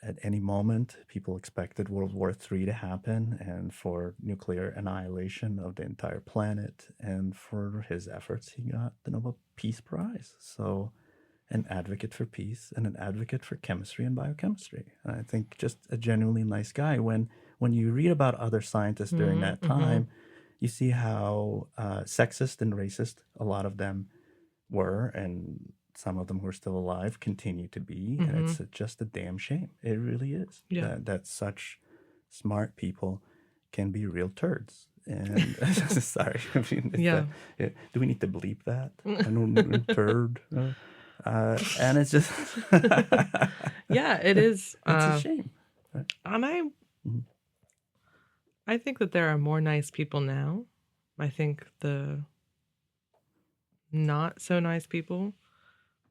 S2: At any moment, people expected World War III to happen and for nuclear annihilation of the entire planet. And for his efforts, he got the Nobel Peace Prize. So, an advocate for peace and an advocate for chemistry and biochemistry. And I think just a genuinely nice guy. When you read about other scientists during that
S1: Mm-hmm.
S2: time, you see how sexist and racist a lot of them were, and some of them who are still alive continue to be. And
S1: Mm-hmm.
S2: it's just a damn shame. It really is
S1: Yeah.
S2: that such smart people can be real turds. And sorry, I mean,
S1: Yeah.
S2: do we need to bleep that? I don't turd. And it's just
S1: Yeah, it is.
S2: it's a shame.
S1: And
S2: Mhm.
S1: I think that there are more nice people now. I think the not so nice people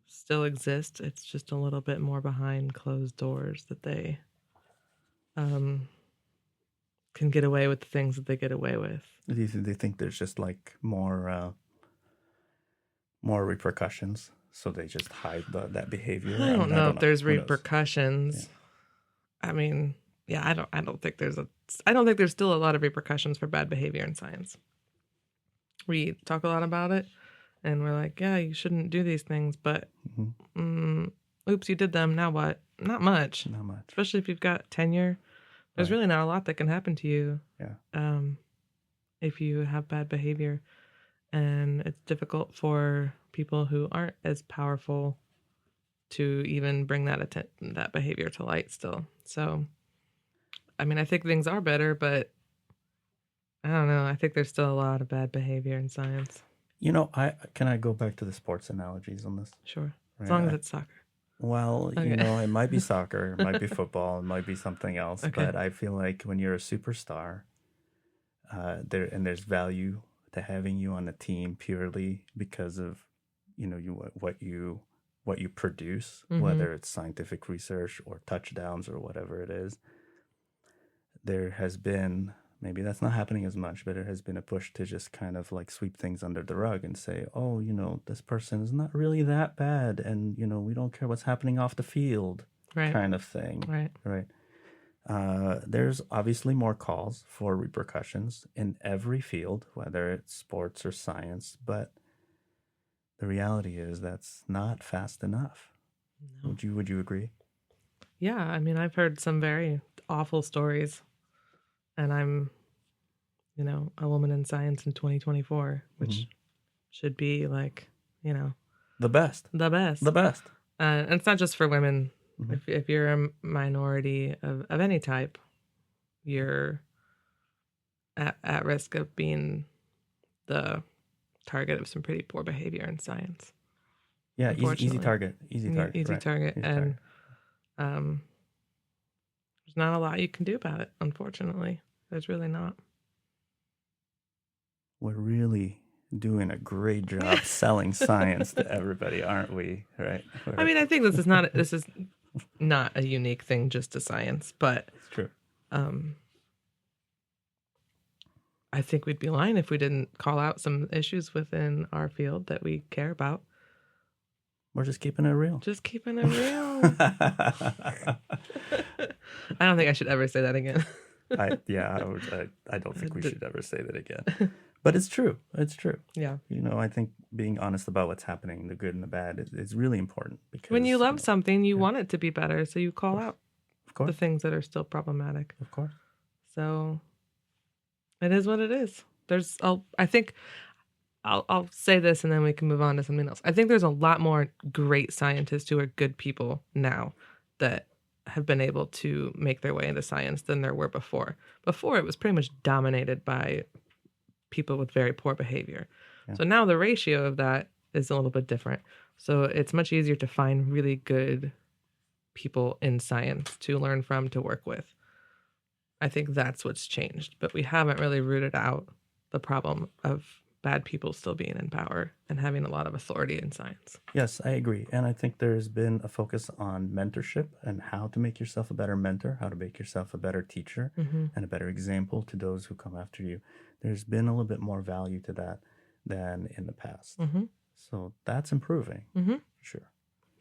S1: still exist. It's just a little bit more behind closed doors that they um can get away with the things that they get away with.
S2: Do you they think there's just like more repercussions, so they just hide that behavior?
S1: I don't
S2: I
S1: know
S2: don't
S1: if
S2: know.
S1: there's
S2: Who knows?
S1: repercussions.
S2: Yeah.
S1: I mean, yeah, I don't think there's still a lot of repercussions for bad behavior in science. We talk a lot about it and we're like, yeah, you shouldn't do these things, but oops, you did them. Now what? Not much.
S2: Not much.
S1: Especially if you've got tenure. There's
S2: Right.
S1: really not a lot that can happen to you.
S2: Yeah.
S1: If you have bad behavior. And it's difficult for people who aren't as powerful to even bring that behavior to light still. So, I mean, I think things are better, but I don't know. I think there's still a lot of bad behavior in science.
S2: I go back to the sports analogies on this?
S1: Sure. As
S2: Right.
S1: long as it's soccer.
S2: Well,
S1: Okay.
S2: it might be soccer, it might be football, it might be something else.
S1: Okay.
S2: But I feel like when you're a superstar, there's value to having you on a team purely because of what you produce,
S1: Mhm.
S2: whether it's scientific research or touchdowns or whatever it is. There has been, maybe that's not happening as much, but there has been a push to just kind of like sweep things under the rug and say, oh, this person is not really that bad, and we don't care what's happening off the field,
S1: Right.
S2: kind of thing.
S1: Right.
S2: Right. There's obviously more calls for repercussions in every field, whether it's sports or science, but the reality is that's not fast enough.
S1: No.
S2: Would you agree?
S1: Yeah, I mean, I've heard some very awful stories, and I'm, a woman in science in 2024,
S2: Hmm.
S1: which should be like,
S2: The best,
S1: the
S2: the
S1: best.
S2: best.
S1: And it's not just for women.
S2: Hmm.
S1: If you're a minority of any type, you're at risk of being the target of some pretty poor behavior in science,
S2: Yeah, easy
S1: unfortunately.
S2: target, easy target,
S1: Easy
S2: right?
S1: target.
S2: Easy
S1: And
S2: target.
S1: um, there's not a lot you can do about it, unfortunately. There's really not.
S2: We're really doing a great job selling science to everybody, aren't we? Right?
S1: I mean, I think this is not a unique thing just to science, but
S2: It's true.
S1: um, I think we'd be lying if we didn't call out some issues within our field that we care about.
S2: We're just keeping it real.
S1: Just keeping it real. I don't think I should ever say that again.
S2: I don't think we should ever say that again. But it's true. It's true.
S1: Yeah.
S2: I think being honest about what's happening, the good and the bad, is really important because
S1: When you love something, you want it to be better, so you call out
S2: of
S1: the
S2: course,
S1: things that are still problematic.
S2: of course.
S1: So it is what it is. I think I'll say this and then we can move on to something else. I think there's a lot more great scientists who are good people now that have been able to make their way into science than there were before. Before it was pretty much dominated by people with very poor behavior.
S2: Yeah.
S1: So now the ratio of that is a little bit different. So it's much easier to find really good people in science to learn from, to work with. I think that's what's changed, but we haven't really rooted out the problem of bad people still being in power and having a lot of authority in science.
S2: Yes, I agree. And I think there's been a focus on mentorship and how to make yourself a better mentor, how to make yourself a better teacher and a better example to those who come after you. There's been a little bit more value to that than in the past. So that's improving for sure.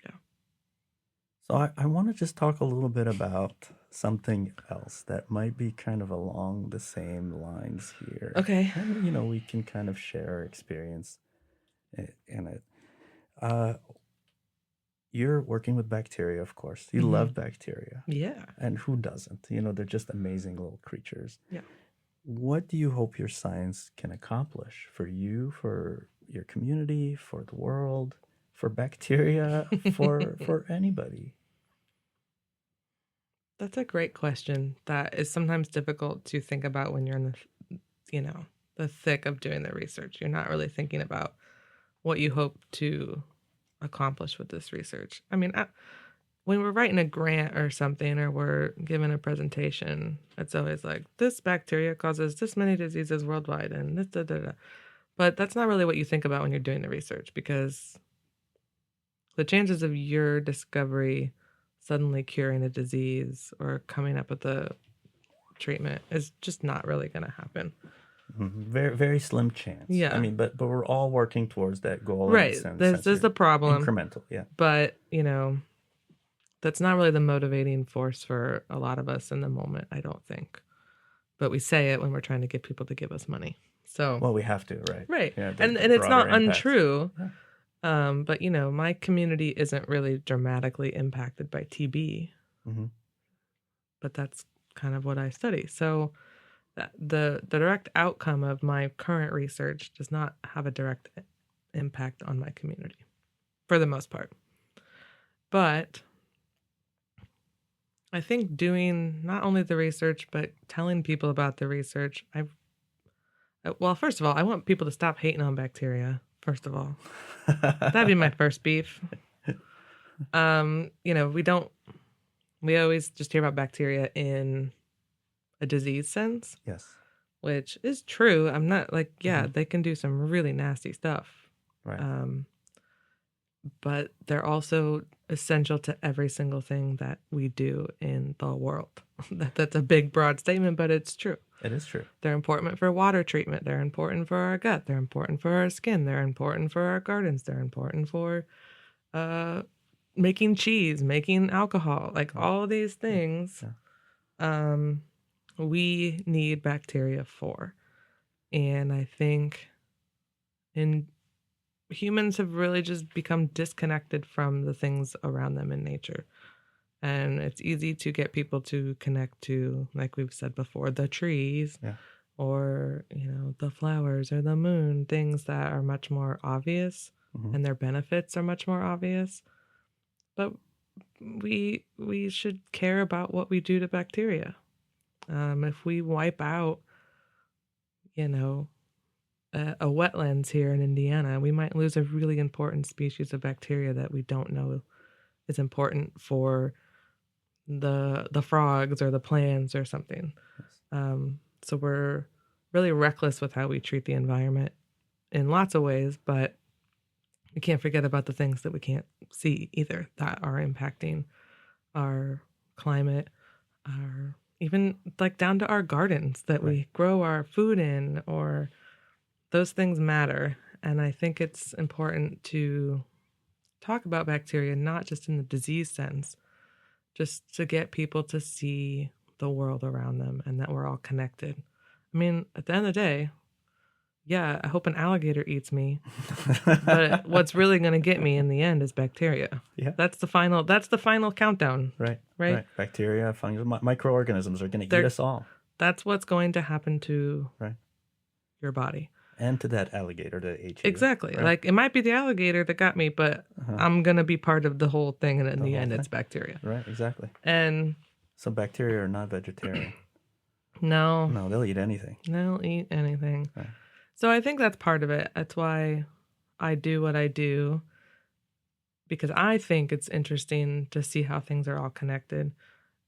S1: Yeah.
S2: So I want to just talk a little bit about something else that might be kind of along the same lines here.
S1: Okay.
S2: And, we can kind of share our experience in it. You're working with bacteria, of course. You love bacteria.
S1: Yeah.
S2: And who doesn't? They're just amazing little creatures.
S1: Yeah.
S2: What do you hope your science can accomplish for you, for your community, for the world, for bacteria, for anybody?
S1: That's a great question that is sometimes difficult to think about when you're in the thick of doing the research. You're not really thinking about what you hope to accomplish with this research. I mean, when we're writing a grant or something, or we're giving a presentation, it's always like, this bacteria causes this many diseases worldwide, and this, da, da, da. But that's not really what you think about when you're doing the research, because the chances of your discovery suddenly curing a disease or coming up with a treatment is just not really going to happen.
S2: Very, very slim chance.
S1: Yeah.
S2: I mean, but we're all working towards that goal.
S1: Right. This is the problem.
S2: Incremental, yeah.
S1: But, that's not really the motivating force for a lot of us in the moment, I don't think. But we say it when we're trying to get people to give us money. So,
S2: well, we have to, right?
S1: Right.
S2: Yeah,
S1: and it's not
S2: impact.
S1: Untrue.
S2: Yeah.
S1: But, my community isn't really dramatically impacted by TB. But that's kind of what I study. So the direct outcome of my current research does not have a direct impact on my community for the most part. But I think doing not only the research, but telling people about the research, well, first of all, I want people to stop hating on bacteria, first of all. That'd be my first beef. We always just hear about bacteria in a disease sense.
S2: Yes.
S1: Which is true. I'm not like, they can do some really nasty stuff.
S2: Right.
S1: But they're also essential to every single thing that we do in the world. That's a big, broad statement, but it's true.
S2: It is true.
S1: They're important for water treatment. They're important for our gut. They're important for our skin. They're important for our gardens. They're important for making cheese, making alcohol. Like all these things um, we need bacteria for. And I think in humans have really just become disconnected from the things around them in nature. And it's easy to get people to connect to, like we've said before, the trees
S2: Yeah.
S1: or, the flowers or the moon, things that are much more obvious and their benefits are much more obvious. But we should care about what we do to bacteria. If we wipe out, a wetlands here in Indiana, we might lose a really important species of bacteria that we don't know is important for the frogs or the plants or something. So we're really reckless with how we treat the environment in lots of ways, but we can't forget about the things that we can't see either that are impacting our climate, our even like down to our gardens that we grow our food in, or those things matter. And I think it's important to talk about bacteria, not just in the disease sense, just to get people to see the world around them and that we're all connected. I mean, at the end of the day, yeah, I hope an alligator eats me, but what's really going to get me in the end is bacteria.
S2: Yeah.
S1: That's the final countdown.
S2: Right. Bacteria, fungus, microorganisms are going to eat us all.
S1: That's what's going to happen to your body.
S2: And to that alligator that ate you.
S1: Exactly. Right? Like, it might be the alligator that got me, but I'm going to be part of the whole thing, and in the end, it's bacteria.
S2: Right, exactly.
S1: And
S2: so bacteria are not vegetarian.
S1: No,
S2: they'll eat anything.
S1: They'll eat anything.
S2: Right.
S1: So I think that's part of it. That's why I do what I do, because I think it's interesting to see how things are all connected.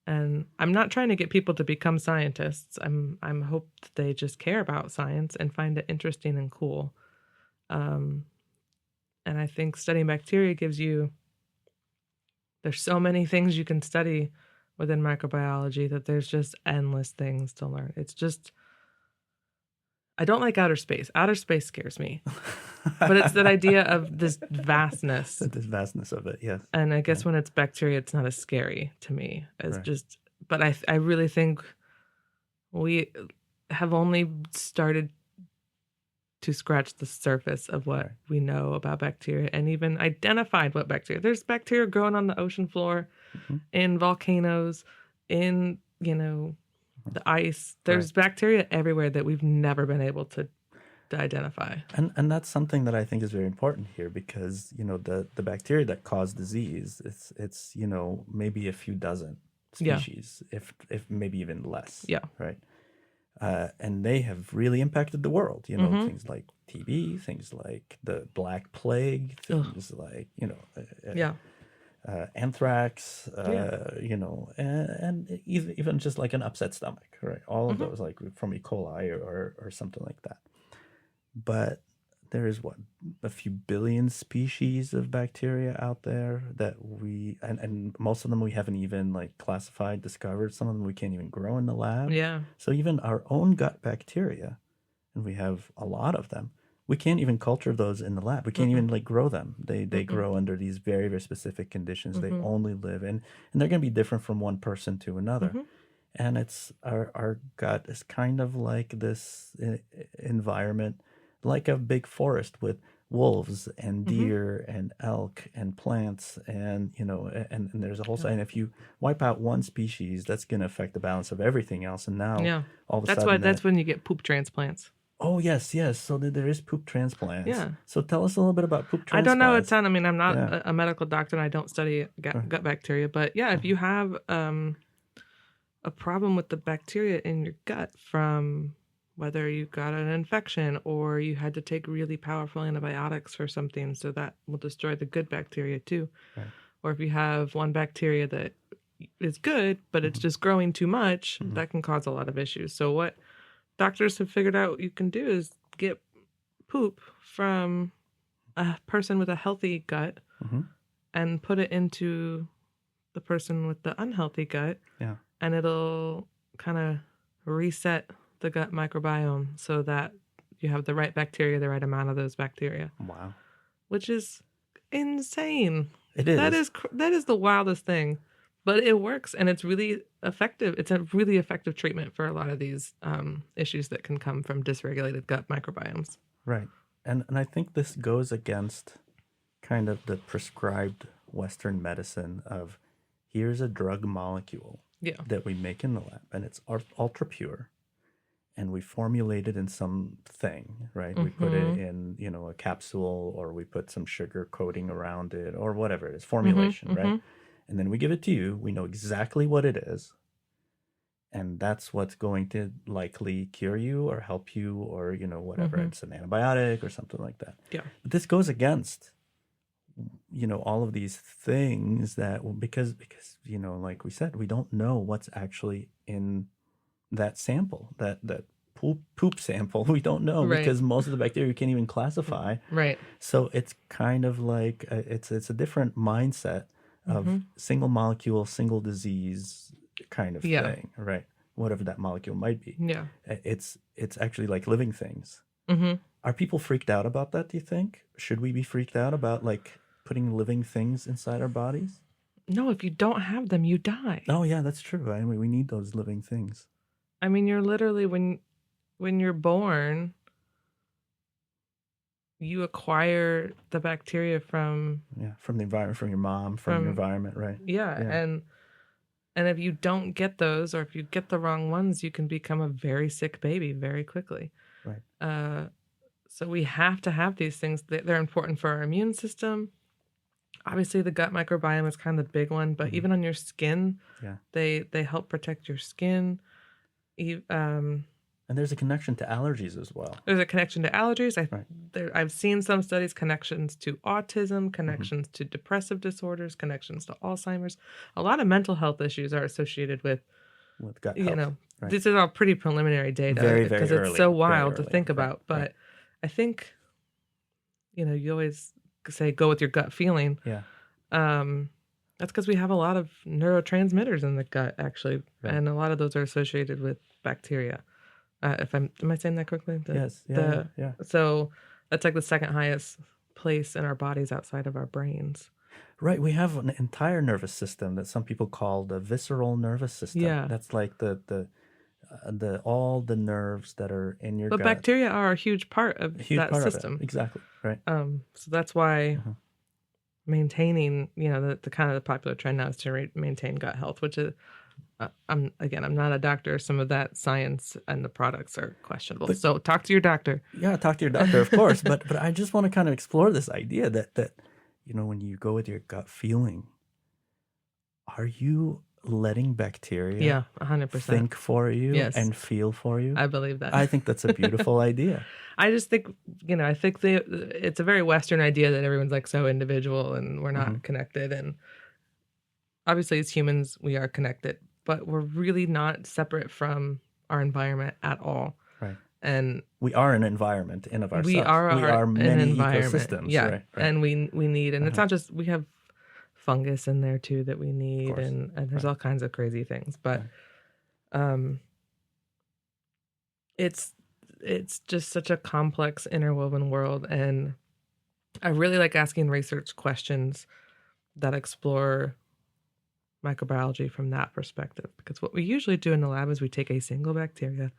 S1: And I'm not trying to get people to become scientists. I'm hope that they just care about science and find it interesting and cool. And I think studying bacteria there's so many things you can study within microbiology that there's just endless things to learn. It's just, I don't like outer space. Outer space scares me. But it's that idea of this vastness.
S2: This vastness of it, yes.
S1: And I guess when it's bacteria, it's not as scary to me. It's just, but I really think we have only started to scratch the surface of what we know about bacteria and even identified what bacteria. There's bacteria growing on the ocean floor, in volcanoes, in, the ice. There's bacteria everywhere that we've never been able to identify.
S2: And that's something that I think is very important here, because, the bacteria that cause disease, it's maybe a few dozen species, if maybe even less.
S1: Yeah.
S2: Right. And they have really impacted the world, things like TB, things like the Black Plague, things like, anthrax, and even just like an upset stomach, right? All of those, like from E. coli or something like that. But there is a few billion species of bacteria out there that and most of them we haven't even like classified, discovered. Some of them we can't even grow in the lab.
S1: Yeah.
S2: So even our own gut bacteria, and we have a lot of them, we can't even culture those in the lab. We can't even like grow them. They grow under these very, very specific conditions. They only live in, and they're going to be different from one person to another. And it's our gut is kind of like this environment, like a big forest with wolves and deer and elk and plants and and there's a whole side. And if you wipe out one species, that's going to affect the balance of everything else. And now all of a sudden
S1: that's when you get poop transplants.
S2: Oh yes. So there is poop transplants.
S1: Yeah.
S2: So tell us a little bit about poop transplants.
S1: I don't know a ton. I mean, I'm not a medical doctor and I don't study gut bacteria, but if you have a problem with the bacteria in your gut from whether you got an infection or you had to take really powerful antibiotics for something, so that will destroy the good bacteria too.
S2: Right.
S1: Or if you have one bacteria that is good, but it's just growing too much, that can cause a lot of issues. So what doctors have figured out you can do is get poop from a person with a healthy gut and put it into the person with the unhealthy gut.
S2: Yeah.
S1: And it'll kind of reset the gut microbiome so that you have the right bacteria, the right amount of those bacteria.
S2: Wow.
S1: Which is insane.
S2: It is.
S1: That is the wildest thing. but it works, and it's really effective. It's a really effective treatment for a lot of these issues that can come from dysregulated gut microbiomes.
S2: Right. And I think this goes against kind of the prescribed Western medicine of here's a drug molecule
S1: Yeah.
S2: that we make in the lab, and it's ultra pure, and we formulate it in something, right? We put it in, a capsule, or we put some sugar coating around it, or whatever it is, formulation, right? And then we give it to you. We know exactly what it is, and that's what's going to likely cure you or help you, or whatever. It's an antibiotic or something like that.
S1: Yeah.
S2: But this goes against all of these things that because like we said, we don't know what's actually in that sample, that poop sample. We don't know,
S1: Right.
S2: because most of the bacteria you can't even classify.
S1: Right.
S2: So it's kind of like it's a different mindset of single molecule, single disease kind of thing, right? Whatever that molecule might be.
S1: Yeah.
S2: It's actually like living things. Are people freaked out about that, do you think? Should we be freaked out about like putting living things inside our bodies?
S1: No, if you don't have them, you die.
S2: Oh yeah, that's true. I mean, we need those living things.
S1: I mean, you're literally when you're born, you acquire the bacteria from
S2: the environment, from your mom, from your environment, right?
S1: And if you don't get those, or if you get the wrong ones, you can become a very sick baby very quickly.
S2: Right.
S1: So we have to have these things. They're important for our immune system. Obviously, the gut microbiome is kind of the big one, but even on your skin, they help protect your skin.
S2: And there's a connection to allergies as well.
S1: There's a connection to allergies. I've seen some studies, connections to autism, connections to depressive disorders, connections to Alzheimer's. A lot of mental health issues are associated with
S2: gut health.
S1: This is all pretty preliminary data,
S2: very,
S1: because
S2: early,
S1: it's so wild to think
S2: right,
S1: about. But I think, you always say go with your gut feeling.
S2: Yeah.
S1: That's because we have a lot of neurotransmitters in the gut, actually, and a lot of those are associated with bacteria. Am I saying that correctly?
S2: Yes. Yeah.
S1: So that's like the second highest place in our bodies outside of our brains.
S2: Right. We have an entire nervous system that some people call the visceral nervous system.
S1: Yeah.
S2: That's like the all the nerves that are in your gut.
S1: But bacteria are a huge part of that system.
S2: Exactly. Right.
S1: So that's why maintaining, the kind of the popular trend now is to maintain gut health, which is, I'm not a doctor. Some of that science and the products are questionable. So talk to your doctor.
S2: Yeah, talk to your doctor, of course. But I just want to kind of explore this idea that when you go with your gut feeling, are you letting bacteria
S1: 100%
S2: think for you and feel for you?
S1: I believe that.
S2: I think that's a beautiful idea.
S1: I just think, I think it's a very Western idea that everyone's like so individual and we're not connected. And obviously as humans, we are connected, but we're really not separate from our environment at all.
S2: Right.
S1: And
S2: we are an environment in of ourselves.
S1: We are
S2: many
S1: environment.
S2: ecosystems.
S1: Yeah.
S2: Right.
S1: And we need, and it's not just, we have fungus in there too that we need, and there's all kinds of crazy things. But it's just such a complex interwoven world, and I really like asking research questions that explore microbiology from that perspective, because what we usually do in the lab is we take a single bacteria,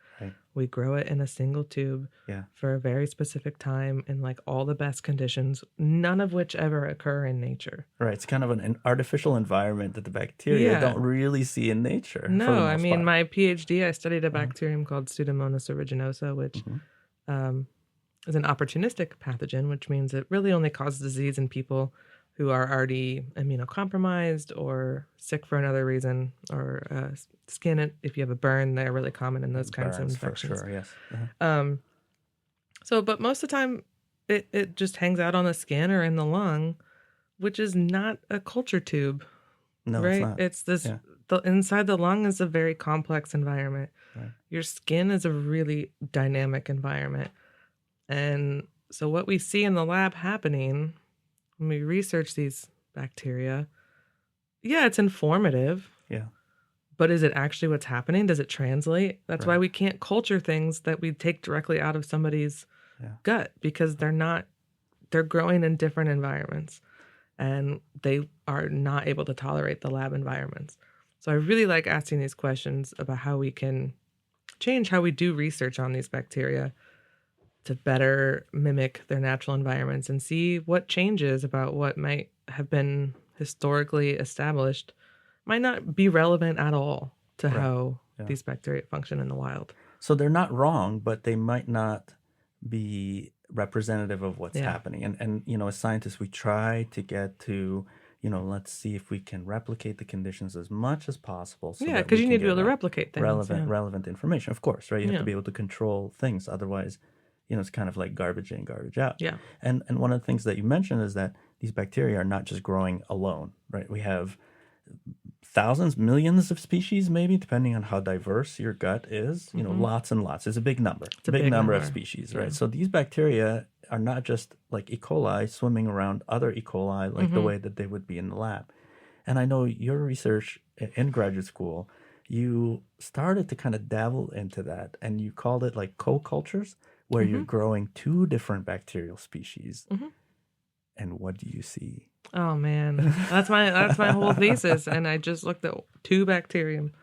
S1: we grow it in a single tube for a very specific time in like all the best conditions, none of which ever occur in nature.
S2: Right. It's kind of an artificial environment that the bacteria don't really see in nature.
S1: No, I mean, my PhD, I studied a bacterium called Pseudomonas aeruginosa, which is an opportunistic pathogen, which means it really only causes disease in people who are already immunocompromised or sick for another reason, or skin, if you have a burn, they're really common in those kinds of infections.
S2: For sure, yes.
S1: But most of the time, it just hangs out on the skin or in the lung, which is not a culture tube.
S2: No,
S1: right?
S2: it's not.
S1: It's this. The inside the lung is a very complex environment.
S2: Right.
S1: Your skin is a really dynamic environment, and so what we see in the lab happening when we research these bacteria, it's informative. Yeah. But is it actually what's happening? Does it translate? That's why we can't culture things that we take directly out of somebody's gut, because they're growing in different environments. and they are not able to tolerate the lab environments. So I really like asking these questions about how we can change how we do research on these bacteria to better mimic their natural environments and see what changes about what might have been historically established might not be relevant at all to
S2: Right.
S1: how
S2: Yeah.
S1: these bacteria function in the wild.
S2: So they're not wrong, but they might not be representative of what's
S1: Yeah.
S2: happening. And as scientists, we try to get to, let's see if we can replicate the conditions as much as possible so
S1: Yeah,
S2: that
S1: because
S2: we
S1: you
S2: can
S1: need to be
S2: get
S1: able to replicate things.
S2: relevant information. Of course, right? You have to
S1: Yeah.
S2: be able to control things. Otherwise, it's kind of like garbage in, garbage out.
S1: Yeah.
S2: And one of the things that you mentioned is that these bacteria are not just growing alone, right? We have thousands, millions of species, maybe, depending on how diverse your gut is. Lots and lots. It's a big number.
S1: It's a big
S2: number of
S1: number.
S2: species,
S1: Yeah.
S2: right? So these bacteria are not just like E. coli swimming around other E. coli like the way that they would be in the lab. And I know your research in graduate school, you started to kind of dabble into that, and you called it like co-cultures, where you're growing two different bacterial species. And what do you see?
S1: Oh man, that's my whole thesis, and I just looked at two bacterium.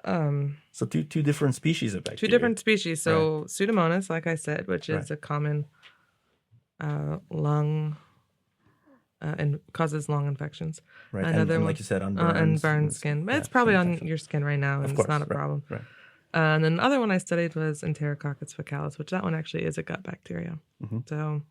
S2: So two different species of bacteria.
S1: Two different species. So Pseudomonas, like I said, which is a common lung and causes lung infections.
S2: Right,
S1: Another
S2: and
S1: one,
S2: like you said, on
S1: and
S2: burns
S1: burn skin. It's probably on your skin right now, and it's not a problem.
S2: Right.
S1: And then the other one I studied was Enterococcus faecalis, which that one actually is a gut bacteria. So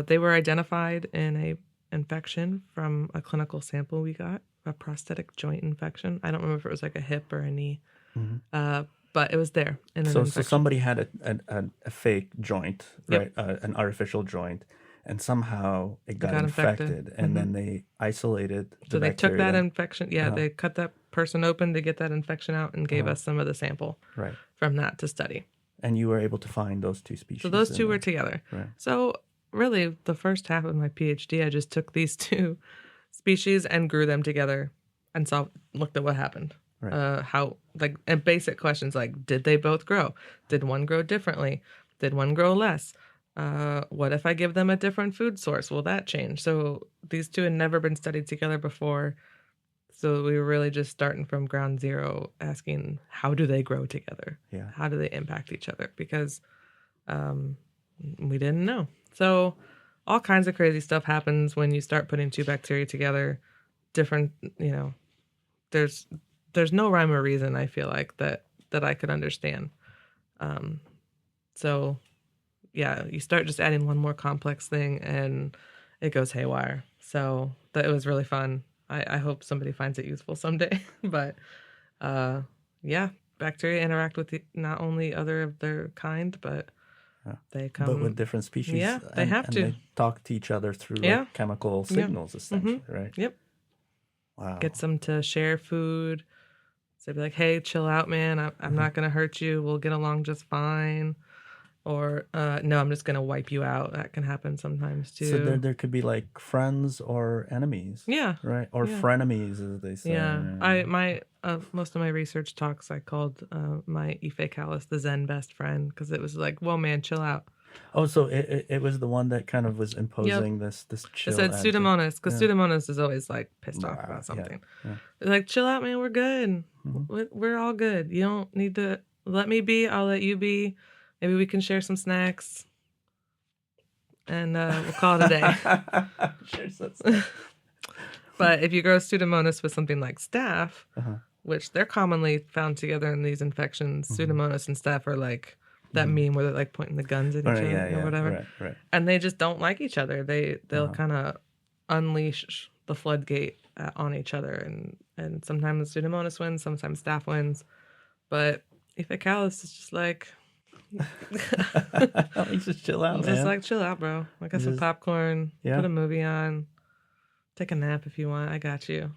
S1: they were identified in a infection from a clinical sample we got, a prosthetic joint infection. I don't remember if it was like a hip or a knee, but it was there.
S2: So somebody had a fake joint, right? An artificial joint, and somehow it got infected. And then they isolated the
S1: So they
S2: bacteria.
S1: took that infection. Yeah, they cut that person open to get that infection out and gave us some of the sample from that to study.
S2: And you were able to find those two species.
S1: So those two were together.
S2: Right.
S1: So really, the first half of my PhD, I just took these two species and grew them together and looked at what happened.
S2: Right.
S1: And basic questions like, did they both grow? Did one grow differently? Did one grow less? What if I give them a different food source? Will that change? So these two had never been studied together before. So we were really just starting from ground zero, asking, how do they grow together?
S2: Yeah.
S1: How do they impact each other? Because we didn't know. So all kinds of crazy stuff happens when you start putting two bacteria together. Different, there's no rhyme or reason, I feel like, that I could understand. So yeah, you start just adding one more complex thing and it goes haywire. So that it was really fun. I hope somebody finds it useful someday. But yeah, bacteria interact with not only other of their kind, but they come.
S2: But with different species.
S1: Yeah, they have to.
S2: And they talk to each other through like chemical signals, essentially, right?
S1: Yep.
S2: Wow.
S1: Gets them to share food. So be like, hey, chill out, man. I'm not going to hurt you. We'll get along just fine. Or, no, I'm just going to wipe you out. That can happen sometimes, too.
S2: So there could be, like, friends or enemies.
S1: Yeah.
S2: Right? Or frenemies, as they say.
S1: Yeah. Most of my research talks, I called my E. faecalis the Zen best friend, because it was like, whoa, man, chill out.
S2: Oh, so it was the one that kind of was imposing this chill.
S1: It said Pseudomonas, because Pseudomonas is always, like, pissed off about something.
S2: Yeah.
S1: They're like, chill out, man, we're good. We're all good. You don't need to let me be. I'll let you be. Maybe we can share some snacks, and we'll call it a day.
S2: Share some snacks.
S1: But if you grow Pseudomonas with something like staph, which they're commonly found together in these infections, Pseudomonas and staph are like that meme where they're like pointing the guns at each other or whatever.
S2: Right.
S1: And they just don't like each other. They'll kind of unleash the floodgate on each other, and sometimes Pseudomonas wins, sometimes staph wins, but E. faecalis is just like.
S2: Just chill out, man.
S1: Just like chill out, bro. I got some popcorn. Put a movie on. Take a nap if you want. I got you.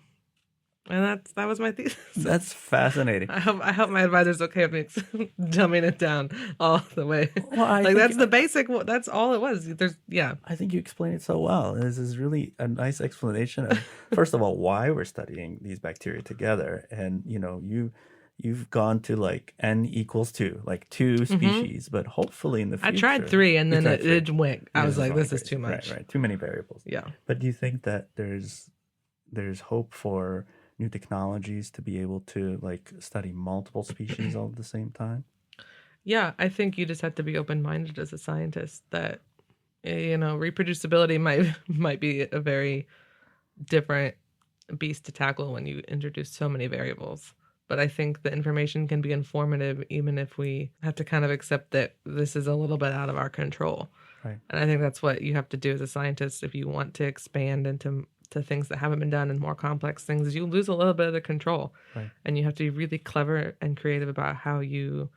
S1: And that was my thesis.
S2: That's fascinating.
S1: I hope my advisor's okay with me dumbing it down all the way.
S2: Well,
S1: that's the basic. That's all it was.
S2: I think you explained it so well. This is really a nice explanation of, first of all, why we're studying these bacteria together, and you you've gone to like n equals 2, like 2 species, but hopefully in the
S1: I
S2: future.
S1: tried 3 and then it went. I was like, this is
S2: crazy.
S1: too much.
S2: Right. Too many variables.
S1: Yeah.
S2: But do you think that there's hope for new technologies to be able to like study multiple species all at the same time?
S1: Yeah, I think you just have to be open-minded as a scientist that, you know, reproducibility might be a very different beast to tackle when you introduce so many variables. But I think the information can be informative even if we have to kind of accept that this is a little bit out of our control.
S2: Right.
S1: And I think that's what you have to do as a scientist if you want to expand into things that haven't been done and more complex things, is you lose a little bit of the control.
S2: Right.
S1: And you have to be really clever and creative about how you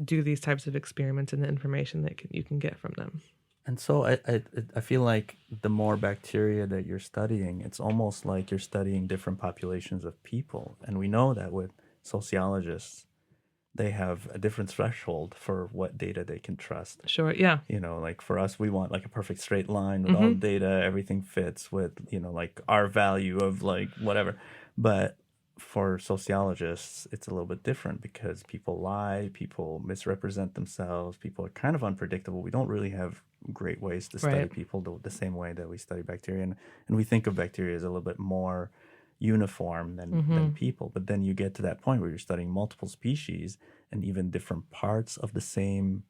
S1: do these types of experiments and the information that you can get from them.
S2: And so I feel like the more bacteria that you're studying, it's almost like you're studying different populations of people. And we know that with sociologists, they have a different threshold for what data they can trust.
S1: Sure, yeah.
S2: You know, like for us, we want like a perfect straight line with all the data, everything fits with, you know, like our value of like whatever. But for sociologists, it's a little bit different because people lie, people misrepresent themselves, people are kind of unpredictable. We don't really have great ways to study people the same way that we study bacteria. And we think of bacteria as a little bit more uniform than people. But then you get to that point where you're studying multiple species and even different parts of the same,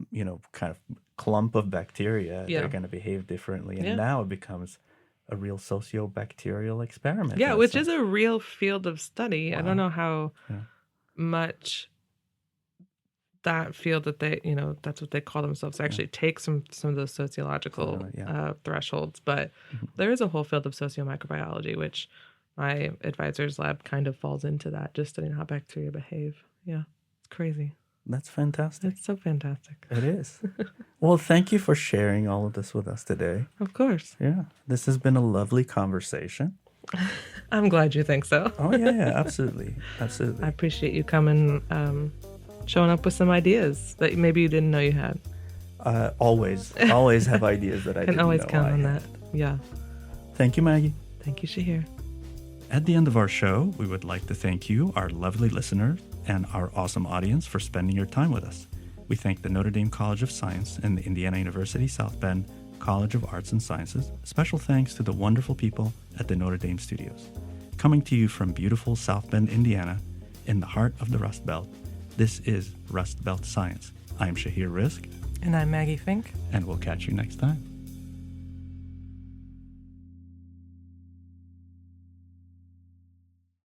S2: you know, kind of clump of bacteria. They're going to behave differently. And now it becomes a real sociobacterial experiment.
S1: Yeah, which is a real field of study. Wow. I don't know how much that field that they, you know, that's what they call themselves, actually take some of those sociological thresholds. But there is a whole field of sociomicrobiology, which my advisor's lab kind of falls into that, just studying how bacteria behave. Yeah, it's crazy.
S2: That's fantastic.
S1: It's so fantastic.
S2: It is. Well, thank you for sharing all of this with us today.
S1: Of course.
S2: Yeah. This has been a lovely conversation.
S1: I'm glad you think so.
S2: Oh, yeah, absolutely. Absolutely.
S1: I appreciate you coming, showing up with some ideas that maybe you didn't know you had.
S2: Always have ideas that I didn't know I had.
S1: Can always count on that. Yeah.
S2: Thank you, Maggie.
S1: Thank you, Shahir.
S2: At the end of our show, we would like to thank you, our lovely listeners, and our awesome audience for spending your time with us. We thank the Notre Dame College of Science and the Indiana University South Bend College of Arts and Sciences. Special thanks to the wonderful people at the Notre Dame studios. Coming to you from beautiful South Bend, Indiana, in the heart of the Rust Belt, this is Rust Belt Science. I'm Shahir Rizk.
S1: And I'm Maggie Fink.
S2: And we'll catch you next time.